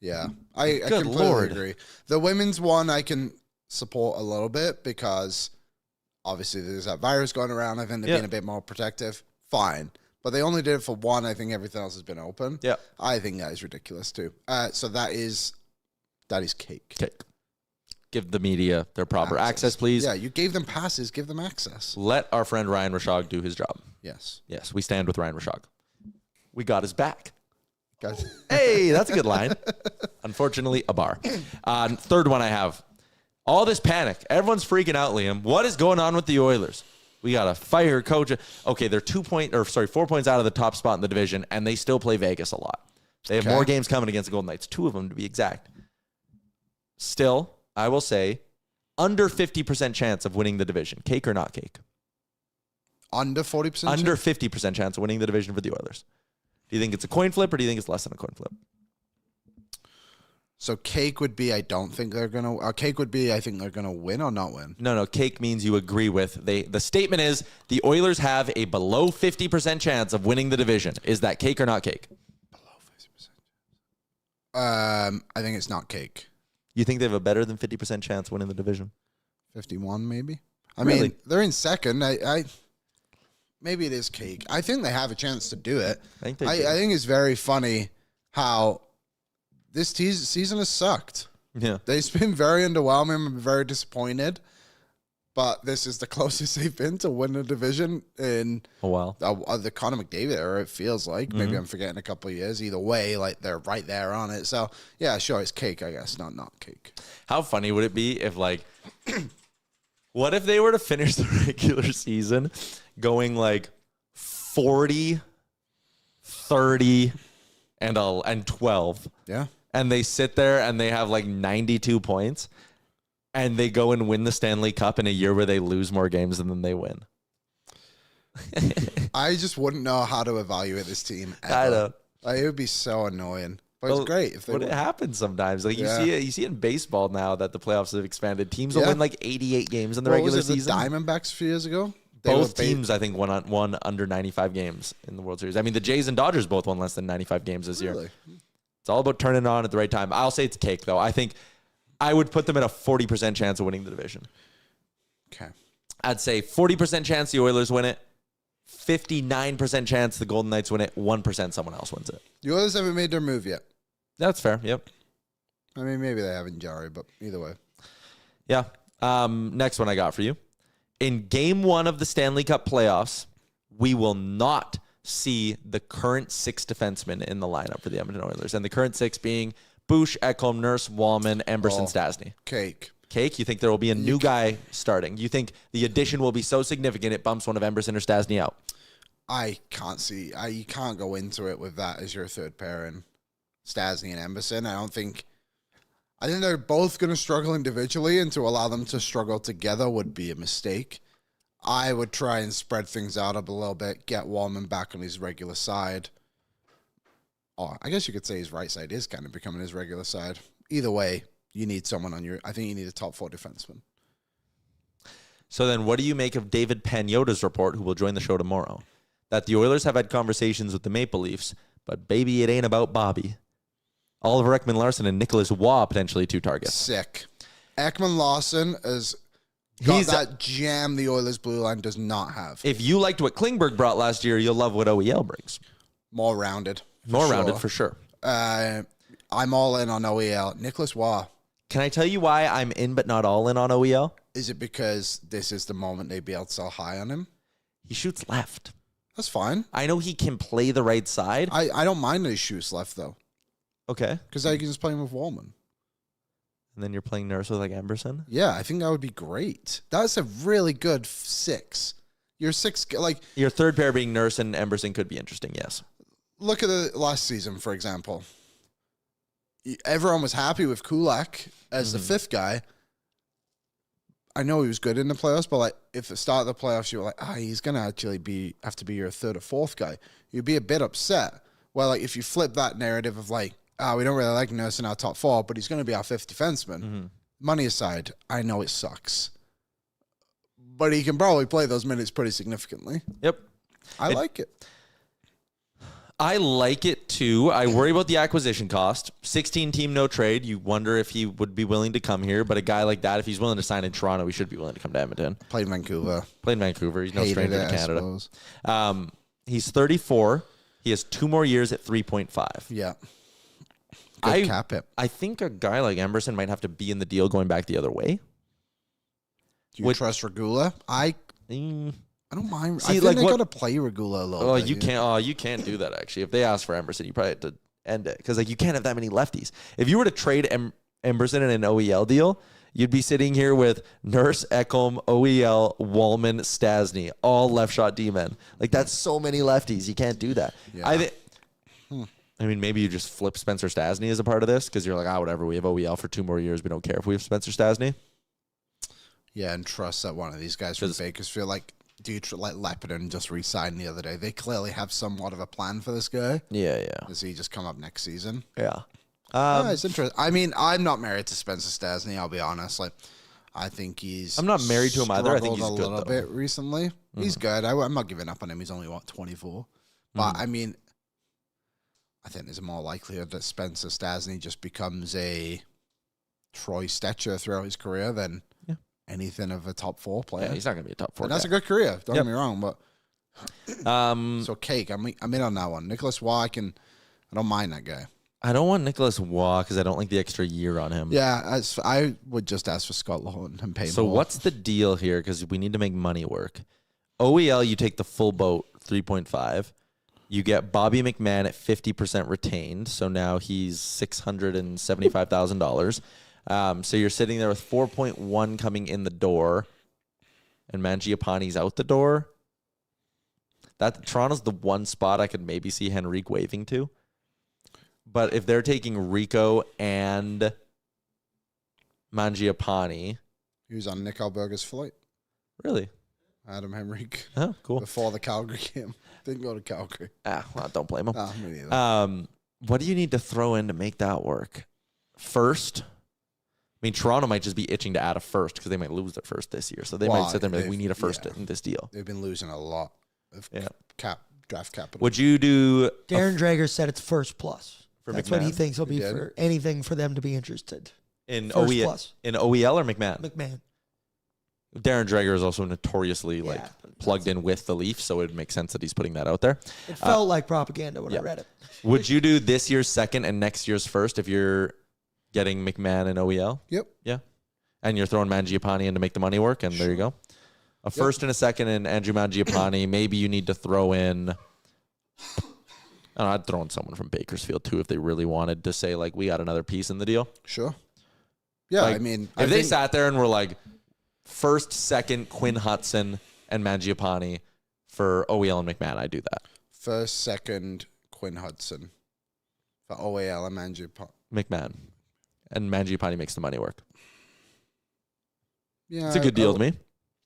Yeah, I completely agree. The women's one I can support a little bit because obviously there's that virus going around. I think they're being a bit more protective. Fine. But they only did it for one. I think everything else has been open. Yeah. I think that is ridiculous too. So that is cake. Okay. Give the media their proper access, please. Yeah, you gave them passes. Give them access. Let our friend Ryan Rashog do his job. Yes. Yes, we stand with Ryan Rashog. We got his back. Guys. Hey, that's a good line. Unfortunately, a bar. Third one I have. All this panic. Everyone's freaking out, Liam. What is going on with the Oilers? We got to fire coach. Okay, they're 4 points out of the top spot in the division, and they still play Vegas a lot. They have more games coming against the Golden Knights, 2 of them to be exact. Still, I will say, under 50% chance of winning the division. Cake or not cake? Under 40%? Under 50% chance of winning the division for the Oilers. Do you think it's a coin flip or do you think it's less than a coin flip? So cake would be I don't think they're going to... cake would be I think they're going to win or not win. No. Cake means you agree with. The statement is the Oilers have a below 50% chance of winning the division. Is that cake or not cake? Below 50%. I think it's not cake. You think they have a better than 50% chance winning the division? 51 maybe? I Really? mean, they're in second. I maybe it is cake. I think they have a chance to do it. I think they I do. think it's very funny how this season has sucked. Yeah. They've been very underwhelming. I'm very disappointed. but this is the closest they've been to win a division in the Connor McDavid era, it feels like. Maybe I'm forgetting a couple of years. Either way, like they're right there on it. So, yeah, sure, it's cake, I guess, not cake. How funny would it be if, like, what if they were to finish the regular season going like 40, 30, and 12? Yeah. And they sit there and they have like 92 points and they go and win the Stanley Cup in a year where they lose more games than they win. I just wouldn't know how to evaluate this team ever. I know. Like, it would be so annoying. But it's great if they But win. it happens sometimes. Like you see it in baseball now that the playoffs have expanded. Teams will win like 88 games in the regular season. The Diamondbacks a few years ago? Both teams, I think, won under 95 games in the World Series. I mean, the Jays and Dodgers both won less than 95 games this year. It's all about turning it on at the right time. I'll say it's cake, though. I think I would put them at a 40% chance of winning the division. Okay. I'd say 40% chance the Oilers win it, 59% chance the Golden Knights win it, 1% someone else wins it. The Oilers haven't made their move yet. That's fair, yep. I mean, maybe they haven't, Jari, but either way. Yeah. Next one I got for you. In Game 1 of the Stanley Cup playoffs, we will not see the current 6 defensemen in the lineup for the Edmonton Oilers. And the current 6 being Bush, Ekholm, Nurse, Wallman, Emberson, Stasny. Cake. Cake? You think there will be a new guy starting? You think the addition will be so significant it bumps one of Emberson or Stasny out? I can't see. You can't go into it with that as your third pairing, Stasny and Emberson. I think they're both going to struggle individually, and to allow them to struggle together would be a mistake. I would try and spread things out a little bit, get Wallman back on his regular side. Oh, I guess you could say his right side is kind of becoming his regular side. Either way, you need someone on I think you need a top 4 defenseman. So then what do you make of David Pagnotta's report, who will join the show tomorrow, that the Oilers have had conversations with the Maple Leafs, but baby, it ain't about Bobby. Oliver Ekman-Larsson and Nicholas Waugh potentially 2 targets. Sick. Ekman-Larsson is... Got that jam the Oilers' blue line does not have. If you liked what Klingberg brought last year, you'll love what OEL brings. More rounded. Rounded for sure. I'm all in on OEL. Nicholas Waugh. Can I tell you why I'm in but not all in on OEL? Is it because this is the moment they'd be able to sell high on him? He shoots left. That's fine. I know he can play the right side. I don't mind that he shoots left, though. Okay. Because I can just play him with Wallman. And then you're playing Nurse with like Emberson? Yeah, I think that would be great. That's a really good 6. Your 6, like... Your third pair being Nurse and Emberson could be interesting, yes. Look at the last season, for example. Everyone was happy with Kulak as the 5th guy. I know he was good in the playoffs, but like if at the start of the playoffs you were like, he's going to actually have to be your 3rd or 4th guy, you'd be a bit upset. Well, like if you flip that narrative of like, we don't really like Nurse in our top 4, but he's going to be our 5th defenseman. Money aside, I know it sucks. But he can probably play those minutes pretty significantly. Yep. I like it. I like it too. I worry about the acquisition cost. 16 team, no trade. You wonder if he would be willing to come here. But a guy like that, if he's willing to sign in Toronto, he should be willing to come to Edmonton. Played in Vancouver. He's no stranger to Canada. He's 34. He has 2 more years at 3.5. Yeah. Good cap it. I think a guy like Emberson might have to be in the deal going back the other way. Do you trust Regula? I don't mind. See, I think they got to play Regula a little bit. You can't do that, actually. If they ask for Emberson, you probably have to end it. Because you can't have that many lefties. If you were to trade Emberson in an OEL deal, you'd be sitting here with Nurse, Ekholm, OEL, Wallman, Stasny, all left shot D-men. Like, that's so many lefties. You can't do that. Yeah. I mean, maybe you just flip Spencer Stasny as a part of this because you're like, whatever. We have OEL for 2 more years. We don't care if we have Spencer Stasny. Yeah, and trust that one of these guys from Bakersfield, like, like Leppard just re-signed the other day. They clearly have somewhat of a plan for this guy. Yeah. Does he just come up next season? Yeah. It's interesting. I mean, I'm not married to Spencer Stasny, I'll be honest. Like, I think I'm not married to him either. I think he's a good, little bit recently. He's good. I'm not giving up on him. He's only, 24? But, I mean, I think there's a more likelihood that Spencer Stasny just becomes a Troy Stetcher throughout his career than anything of a top 4 player. Yeah, he's not going to be a top 4 And that's a good career. Don't get me wrong, but so cake. I'm in on that one. Nicholas Waugh, I don't mind that guy. I don't want Nicholas Waugh because I don't like the extra year on him. Yeah, I would just ask for Scott Lawton and pay So more. what's the deal here? Because we need to make money work. OEL, you take the full boat, 3.5. You get Bobby McMahon at 50% retained. So now he's $675,000. So you're sitting there with 4.1 coming in the door, and Mangiapane's out the door. Toronto's the one spot I could maybe see Henrique waving to. But if they're taking Rico and Mangiapane, He was on Nick Alberga's flight. really? Adam Henrique. Oh, cool. Before the Calgary game. Didn't go to Calgary. Well, don't blame him. No, me neither. What do you need to throw in to make that work? First, I mean, Toronto might just be itching to add a first because they might lose their first this year. So they might sit there and be like, we need a first in this deal. They've been losing a lot of draft capital. Would you do Darren Drager said it's first plus. For That's McMahon? what he thinks will be did? for anything for them to be interested. in First OEL, plus. in OEL or McMahon? McMahon. Darren Dreger is also notoriously Yeah, plugged in with the Leafs, so it would make sense that he's putting that out there. It felt like propaganda when yeah. I read it. Would you do this year's second and next year's first if you're getting McMahon and OEL? Yep. Yeah. And you're throwing Mangiapane in to make the money work, and there you go. A first and a second in Andrew Mangiapane. Maybe you need to throw in... I'd throw in someone from Bakersfield, too, if they really wanted to say, like, we got another piece in the deal. Sure. Yeah, Like, I mean... If they sat there and were like, first, second, Quinn Hudson and Mangiapane for OEL and McMahon, I'd do that. First, second, Quinn Hudson. For OAL and McMahon. And Mangiapane makes the money work. Yeah, It's a good deal to me.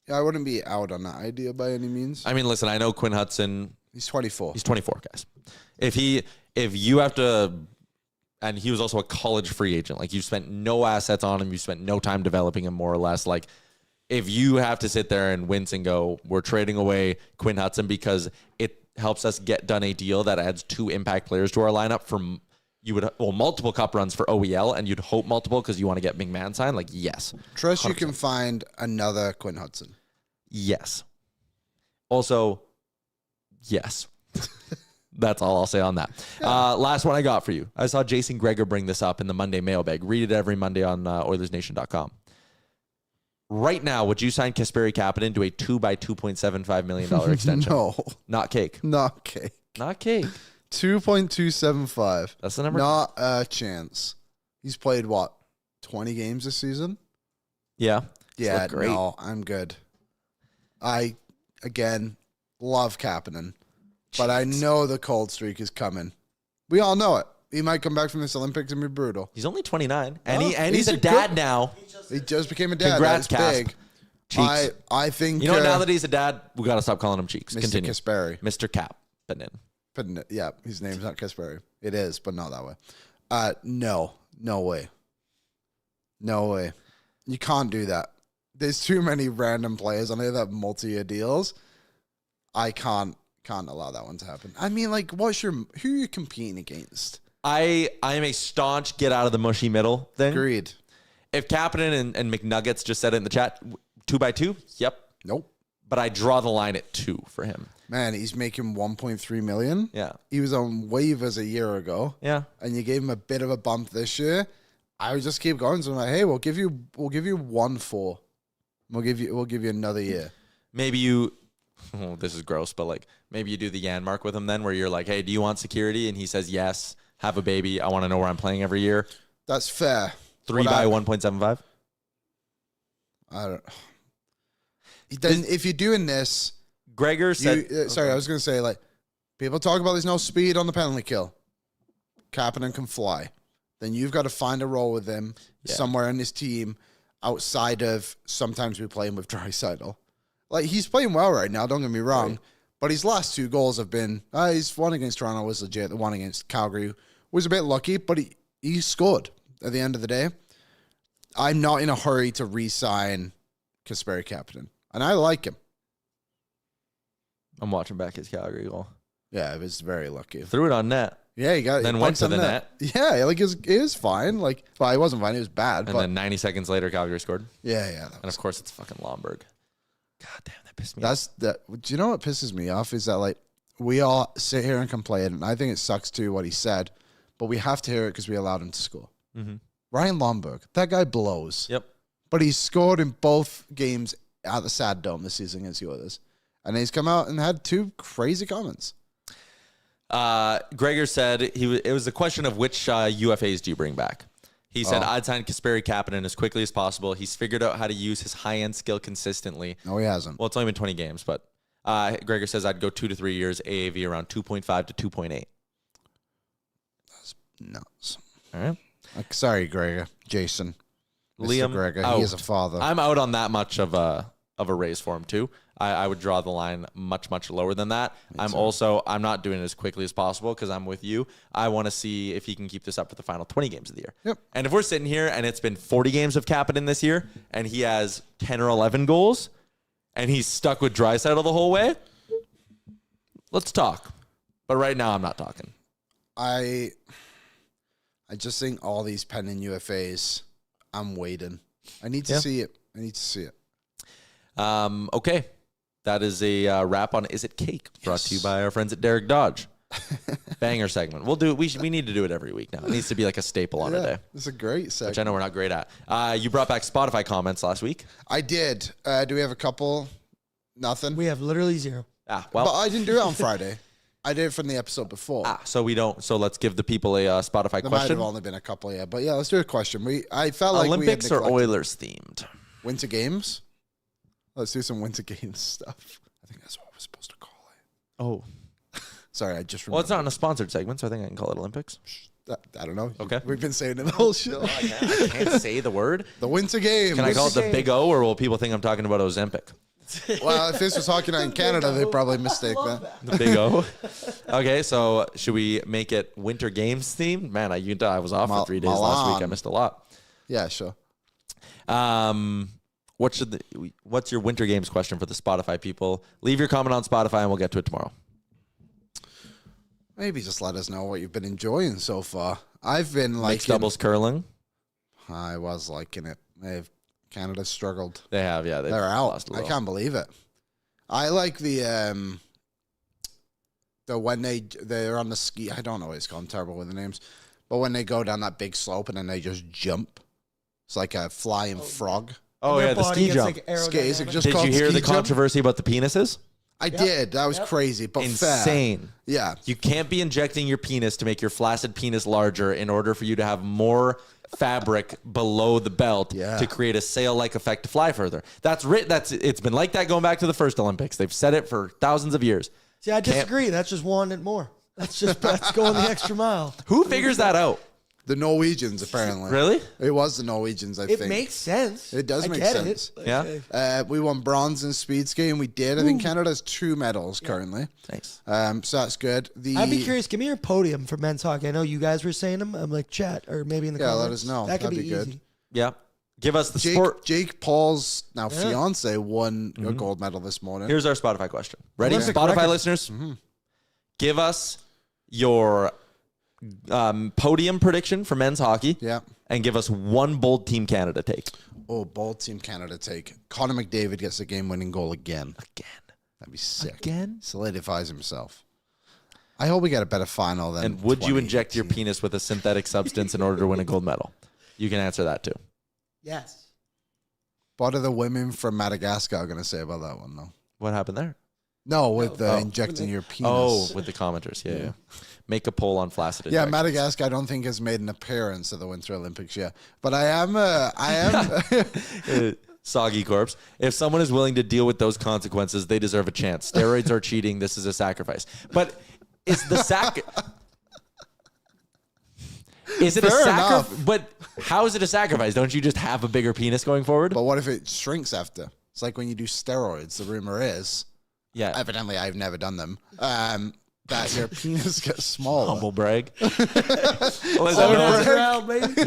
Yeah, I wouldn't be out on that idea by any means. I mean, listen, I know Quinn Hudson... He's 24. He's 24, guys. If you have to, and he was also a college free agent, like you spent no assets on him, you spent no time developing him more or less. Like if you have to sit there and wince and go, we're trading away Quinn Hudson because it helps us get done a deal that adds 2 impact players to our lineup from multiple cup runs for OEL, and you'd hope multiple because you want to get McMahon signed. Like, yes. Trust 100%. you can find another Quinn Hudson. Yes. Also, yes. That's all I'll say on that. Yeah. Last one I got for you. I saw Jason Greger bring this up in the Monday mailbag. Read it every Monday on OilersNation.com. Right now, would you sign Kasperi Kapanen to a 2 by $2.75 million extension? No. Not cake. Not cake. Not cake. 2.275. That's the number. Not a chance. He's played, 20 games this season? Yeah. Yeah, great. no, I'm good. I, again, love Kapanen. But I know the cold streak is coming. We all know it. He might come back from this Olympics and be brutal. He's only 29. And, Oh, he's a dad now. He just became a dad. Congrats, That's Casp. big. Cheeks. I think... You know, now that he's a dad, we got to stop calling him Cheeks. Mr. Continue. Kasperi. Mr. Kapanen. Yeah, his name's not Kasperi. It is, but not that way. No way. No way. You can't do that. There's too many random players on there that have multi-year deals. I can't allow that one to happen. I mean, like, who are you competing against? I am a staunch get out of the mushy middle thing. Agreed. If Kapanen and McNuggets just said it in the chat, 2 by 2, yep. Nope. But I draw the line at 2 for him. Man, he's making $1.3 million. Yeah. He was on waivers a year ago. Yeah. And you gave him a bit of a bump this year. I would just keep going. So I'm like, hey, we'll give you 1.4. We'll give you another year. Maybe you, this is gross, but like maybe you do the Yan mark with him then where you're like, hey, do you want security? And he saes yes, have a baby. I want to know where I'm playing every year. That's fair. 3 by 1.75. I don't. Then if you're doing this, Greger said. sorry, I was going to say, like, people talk about there's no speed on the penalty kill. Kapanen can fly. Then you've got to find a role with him somewhere in this team outside of sometimes we play him with Draisaitl. Like, he's playing well right now, don't get me wrong. Right. But his last 2 goals have been, his one against Toronto was legit. The one against Calgary was a bit lucky, but he scored at the end of the day. I'm not in a hurry to re-sign Kasperi Kapanen. And I like him. I'm watching back his Calgary goal. Yeah, it was very lucky. Threw it on net. Yeah, he got it. Then went to the net. Yeah, like it was fine. Like, well, it wasn't fine. It was bad. And then 90 seconds later, Calgary scored. Yeah. And of course, it's fucking Lomberg. God damn, that pissed me off. Do you know what pisses me off is that, like, we all sit here and complain, and I think it sucks too what he said, but we have to hear it because we allowed him to score. Mm-hmm. Ryan Lomberg, that guy blows. Yep. But he's scored in both games at the Sad Dome this season against the Oilers. And he's come out and had 2 crazy comments. Gregor said it was a question of which UFAs do you bring back? He said, I'd sign Kasperi Kapanen as quickly as possible. He's figured out how to use his high-end skill consistently. No, he hasn't. Well, it's only been 20 games, but Gregor says I'd go 2 to 3 years, AAV around 2.5 to 2.8. That's nuts. All right. Sorry, Gregor. Jason. Liam, Mr. Gregor. out. He is a father. I'm out on that much of a raise for him, too. I would draw the line much, much lower than that. I'm not doing it as quickly as possible because I'm with you. I want to see if he can keep this up for the final 20 games of the year. Yep. And if we're sitting here and it's been 40 games of Kapanen this year and he has 10 or 11 goals and he's stuck with Draisaitl the whole way, let's talk. But right now I'm not talking. I just think all these pending UFAs, I'm waiting. I need to see it. Okay. That is a wrap on Is It Cake? Brought to you by our friends at Derek Dodge. Banger segment. We'll do it. We need to do it every week now. It needs to be like a staple on a day. It's a great segment. Which I know we're not great at. You brought back Spotify comments last week. I did. Do we have a couple? Nothing? We have literally 0. Well, but I didn't do it on Friday. I did it from the episode before. So we don't. So let's give the people a Spotify There might question. have only been a couple, yeah. But yeah, let's do a question. I felt like Olympics we had or Oilers themed? Winter Games? Let's do some Winter Games stuff. I think that's what we're supposed to call it. Oh. Sorry, I just remembered. Well, it's not in a sponsored segment, so I think I can call it Olympics. I don't know. Okay. We've been saying it the whole show. I can't say the word. The Winter Games. Can I call it the Big O, or will people think I'm talking about Ozempic? Well, if this was Hockey Night in Canada, they'd probably mistake that. The Big O. Okay, so should we make it Winter Games themed? Man, I was off for 3 days last week. I missed a lot. Yeah, sure. What's your Winter Games question for the Spotify people? Leave your comment on Spotify and we'll get to it tomorrow. Maybe just let us know what you've been enjoying so far. I've been liking... Mixed doubles curling? I was liking it. Canada struggled. They have, yeah. They're out. Lost a I little. can't believe it. I like the when they're on the ski. I don't know what it's called. I'm terrible with the names. But when they go down that big slope and then they just jump. It's like a flying frog. Oh, yeah, the ski jump. Is it just Did called you hear ski the jump? controversy about the penises? I did. That was crazy, but Insane. fair. Yeah. You can't be injecting your penis to make your flaccid penis larger in order for you to have more fabric below the belt to create a sail-like effect to fly further. It's been like that going back to the first Olympics. They've said it for thousands of years. See, I disagree. That's just wanting it more. That's going the extra mile. Who figures that out? The Norwegians, apparently. Really? It was the Norwegians, I think. It makes sense. It does make sense. Yeah. We won bronze in speed skating. We did. I think Canada has 2 medals currently. Nice. So that's good. I'd be curious. Give me your podium for men's hockey. I know you guys were saying them. I'm like, chat, or maybe in the comments. let us know. That could That'd be be good. easy. Yeah. Give us the sport. Jake Paul's fiance won a gold medal this morning. Here's our Spotify question. Ready? Olympic Spotify record. listeners? Give us your podium prediction for men's hockey. Yeah. And give us one bold Team Canada take. Oh, bold Team Canada take. Connor McDavid gets a game-winning goal again. That'd be sick. Again? Solidifies himself. I hope we get a better final than. And would you inject your 2018. penis with a synthetic substance in order to win a gold medal? You can answer that too. Yes. What are the women from Madagascar going to say about that one, though? What happened there? No, with injecting your penis. Oh, with the commenters. Yeah. Make a poll on flaccid Yeah, injections. Madagascar I don't think has made an appearance at the Winter Olympics yet. But I am Soggy corpse. If someone is willing to deal with those consequences, they deserve a chance. Steroids are cheating. This is a sacrifice. But is the Is it Fair a enough. sacrifice? But how is it a sacrifice? Don't you just have a bigger penis going forward? But what if it shrinks after? It's like when you do steroids, the rumor is, Yeah. evidently I've never done them, that your penis gets smaller. Humble brag. Listen, no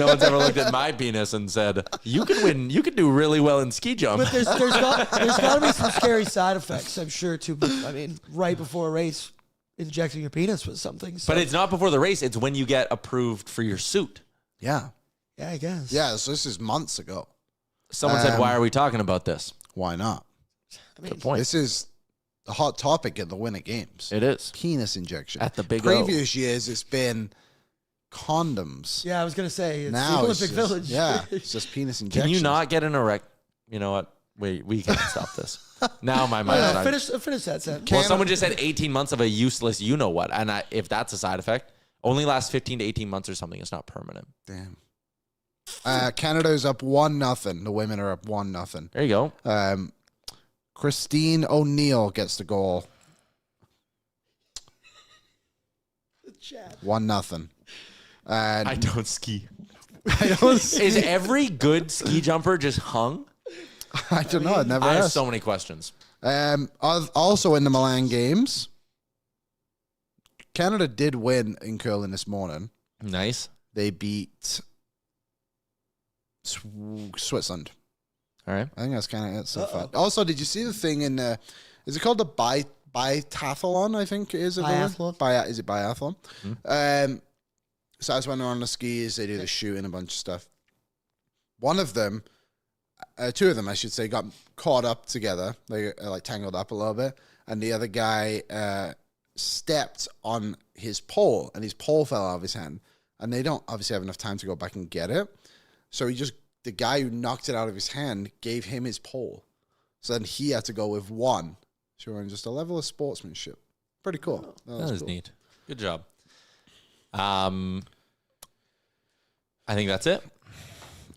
one's ever looked at my penis and said, you can win. You can do really well in ski jump. But there's got to be some scary side effects, I'm sure, too. I mean, right before a race, injecting your penis with something. So. But it's not before the race. It's when you get approved for your suit. Yeah. Yeah, I guess. Yeah, so this is months ago. Someone said, why are we talking about this? Why not? I mean, Good point. This is a hot topic in the Winter Games. It is. Penis injection. At the Big O. Previous years, it's been condoms. Yeah, I was gonna say it's Now the it's Olympic just, Village. yeah, it's just penis injections. Can you not get an erect? You know what? Wait, we can't stop this. Now my mind. Yeah, finish that sentence. Well, someone just said 18 months of a useless you know what. And if that's a side effect, only lasts 15 to 18 months or something. It's not permanent. Damn. Canada's up 1-0. The women are up 1-0. There you go. Christine O'Neill gets the goal. 1-0. And I don't ski. I don't see. Is every good ski jumper just hung? I don't know. I never I have asked. so many questions. Also in the Milan games, Canada did win in curling this morning. Nice. They beat Switzerland. All right. I think that's kind of it so far. Also, did you see the thing in is it called the biathlon? I think it is. Biathlon? Is it biathlon? So that's when they're on the skis, they do the shooting, a bunch of stuff. One of them, two of them, I should say, got caught up together. They like tangled up a little bit, and the other guy stepped on his pole, and his pole fell out of his hand. And they don't obviously have enough time to go back and get it, so the guy who knocked it out of his hand gave him his pole. So then he had to go with one, showing just a level of sportsmanship. Pretty cool. That is cool. Neat. Good job. I think that's it.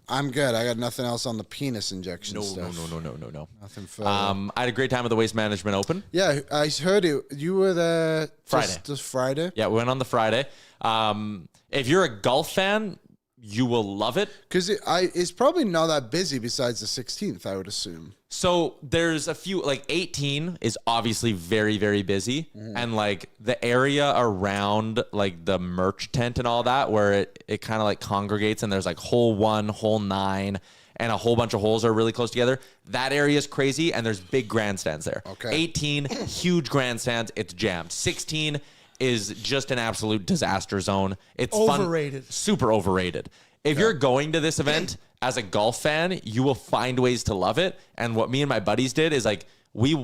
I'm good. I got nothing else on the penis injection stuff. No. Nothing further. I had a great time at the Waste Management Open. Yeah, I heard it. You were there Friday. Just Friday? Yeah, we went on the Friday. If you're a golf fan, you will love it. Because it's probably not that busy besides the 16th, I would assume. So there's a few, like 18 is obviously very, very busy. And like the area around like the merch tent and all that, where it kind of like congregates and there's like hole 1, hole 9, and a whole bunch of holes are really close together. That area is crazy and there's big grandstands there. Okay. 18, huge grandstands. It's jammed. 16 is just an absolute disaster zone. It's Overrated. Fun, super overrated. If you're going to this event as a golf fan, you will find ways to love it. And what me and my buddies did is like we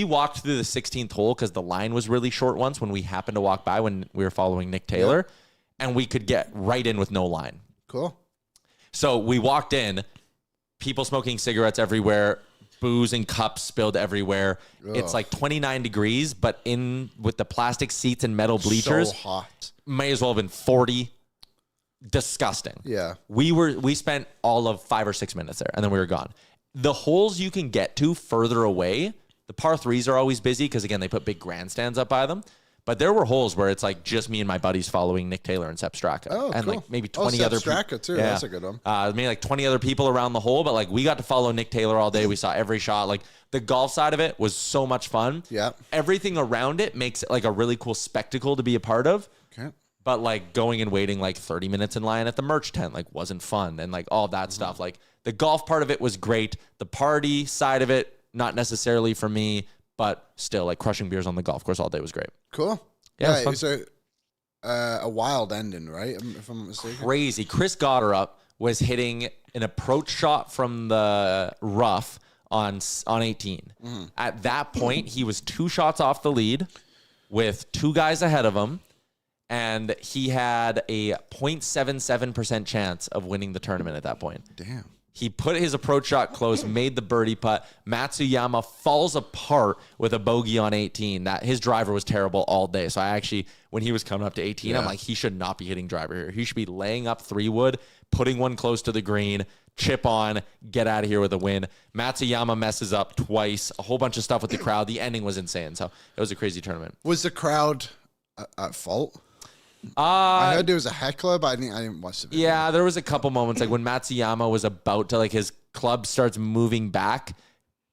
walked through the 16th hole because the line was really short once when we happened to walk by when we were following Nick Taylor, and we could get right in with no line. Cool. So we walked in, people smoking cigarettes everywhere, booze and cups spilled everywhere. Ugh. It's like 29 degrees, but in with the plastic seats and metal bleachers, So hot. may as well have been 40. Disgusting. Yeah. We spent all of 5 or 6 minutes there and then we were gone. The holes you can get to further away, the par 3s are always busy because again, they put big grandstands up by them. But there were holes where it's like just me and my buddies following Nick Taylor and Sepp Straka. Oh, and cool. like maybe 20 other people. Straka too. That's a good one. Maybe like 20 other people around the hole, but like we got to follow Nick Taylor all day. We saw every shot. Like the golf side of it was so much fun. Yeah. Everything around it makes it like a really cool spectacle to be a part of. Okay. But like going and waiting like 30 minutes in line at the merch tent like wasn't fun, and like all that stuff. Like the golf part of it was great. The party side of it, not necessarily for me, but still like crushing beers on the golf course all day was great. Cool. Yeah, It's a wild ending, right? If I'm not mistaken. Crazy. Chris Gotterup was hitting an approach shot from the rough on 18. At that point, he was 2 shots off the lead with 2 guys ahead of him. And he had a 0.77% chance of winning the tournament at that point. Damn. He put his approach shot close, made the birdie putt. Matsuyama falls apart with a bogey on 18. That his driver was terrible all day. So I actually, when he was coming up to 18, I'm like, he should not be hitting driver here. He should be laying up 3-wood, putting one close to the green, chip on, get out of here with a win. Matsuyama messes up twice. A whole bunch of stuff with the crowd. The ending was insane. So it was a crazy tournament. Was the crowd at fault? I heard there was a heckler, but I didn't watch the video. Yeah, there was a couple moments like when Matsuyama was about to, like his club starts moving back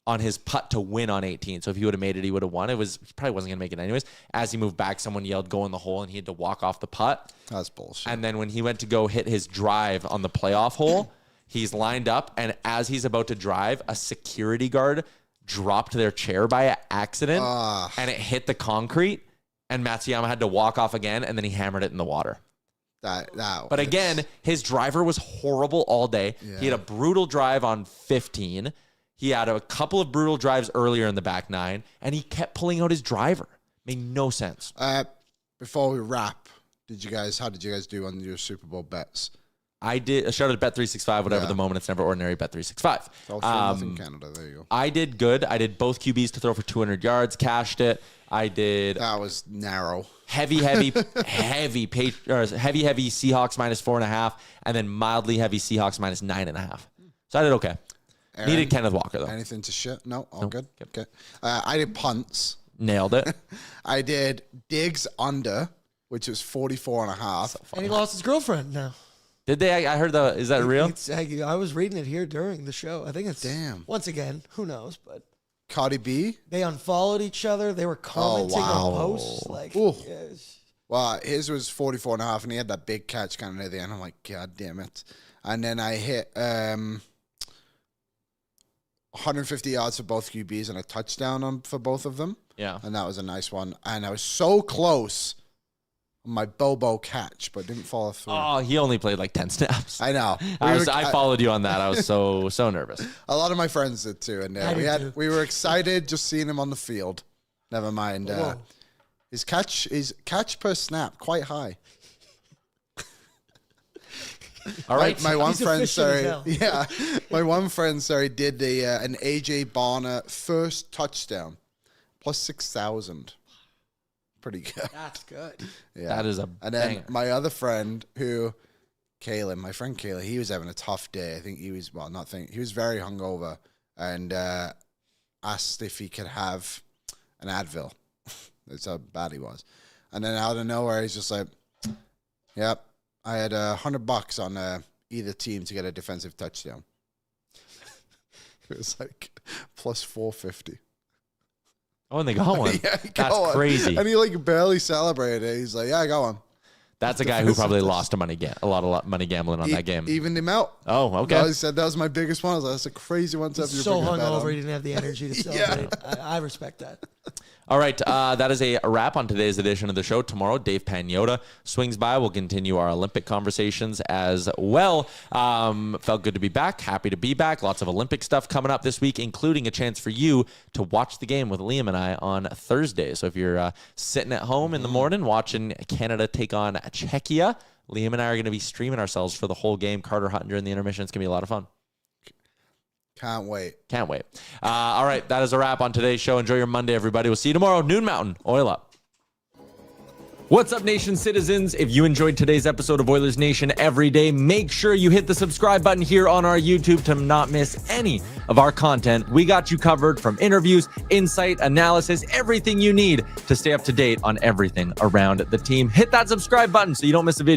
on his putt to win on 18. So if he would have made it, he would have won. He probably wasn't going to make it anyways. As he moved back, someone yelled, "Go in the hole," and he had to walk off the putt. That's bullshit. And then when he went to go hit his drive on the playoff hole, he's lined up, and as he's about to drive, a security guard dropped their chair by accident, and it hit the concrete. And Matsuyama had to walk off again, and then he hammered it in the water. But again, his driver was horrible all day. Yeah. He had a brutal drive on 15. He had a couple of brutal drives earlier in the back 9, and he kept pulling out his driver. Made no sense. Before we wrap, How did you guys do on your Super Bowl bets? I did a shout out to Bet365, whatever the moment. It's never ordinary. Bet365. All 3-0 Canada. There you go. I did good. I did both QBs to throw for 200 yards, cashed it. I did That was narrow. heavy Seahawks -4.5, and then mildly heavy Seahawks -9.5. So I did okay. Aaron, Needed Kenneth Walker though. Anything to shit? No, all Nope. good. Yep. Okay. I did punts. Nailed it. I did Diggs under, which was 44.5. And he lost his girlfriend now. Did they? I heard is that real? I was reading it here during the show. I think it's Damn. Once again, who knows? But Cardi B. they unfollowed each other. They were commenting wow. on posts. Like, Ooh. yes. Well, his was 44.5, and he had that big catch kind of near the end. I'm like, God damn it. And then I hit 150 yards for both QBs and a touchdown for both of them. Yeah. And that was a nice one. And I was so close on my Bobo catch, but didn't follow through. Oh, he only played like 10 snaps. I know. I followed you on that. I was so nervous. A lot of my friends did too. And we were excited just seeing him on the field. Never mind. His catch per snap, quite high. All right. My one He's friend, efficient as hell. my one friend, did an AJ Barner first touchdown, plus 6,000. Pretty good. That's good. Yeah. That is a And then banger. my other friend, my friend Kayla, he was having a tough day. I think he was very hungover and asked if he could have an Advil. That's how bad he was. And then out of nowhere, he's just like, "Yep, I had $100 on either team to get a defensive touchdown." It was like plus 450. Oh, and they got one. Yeah, That's crazy. And he like barely celebrated it. He's like, "Yeah, I got one." That's a guy who probably lost a lot of money gambling on that game. Evened him out. Oh, okay. He said that was my biggest one. I was like, that's a crazy one to have He's your so biggest bet hungover, on. he didn't have the energy to celebrate. I respect that. All right, that is a wrap on today's edition of the show. Tomorrow, Dave Pagnotta swings by. We'll continue our Olympic conversations as well. Felt good to be back. Happy to be back. Lots of Olympic stuff coming up this week, including a chance for you to watch the game with Liam and I on Thursday. So if you're sitting at home in the morning watching Canada take on Czechia, Liam and I are going to be streaming ourselves for the whole game. Carter Hutton during the intermission. It's going to be a lot of fun. Can't wait. Can't wait. All right, that is a wrap on today's show. Enjoy your Monday, everybody. We'll see you tomorrow, noon Mountain. Oil up. What's up, Nation citizens? If you enjoyed today's episode of Oilers Nation Everyday, make sure you hit the subscribe button here on our YouTube to not miss any of our content. We got you covered from interviews, insight, analysis, everything you need to stay up to date on everything around the team. Hit that subscribe button so you don't miss a video.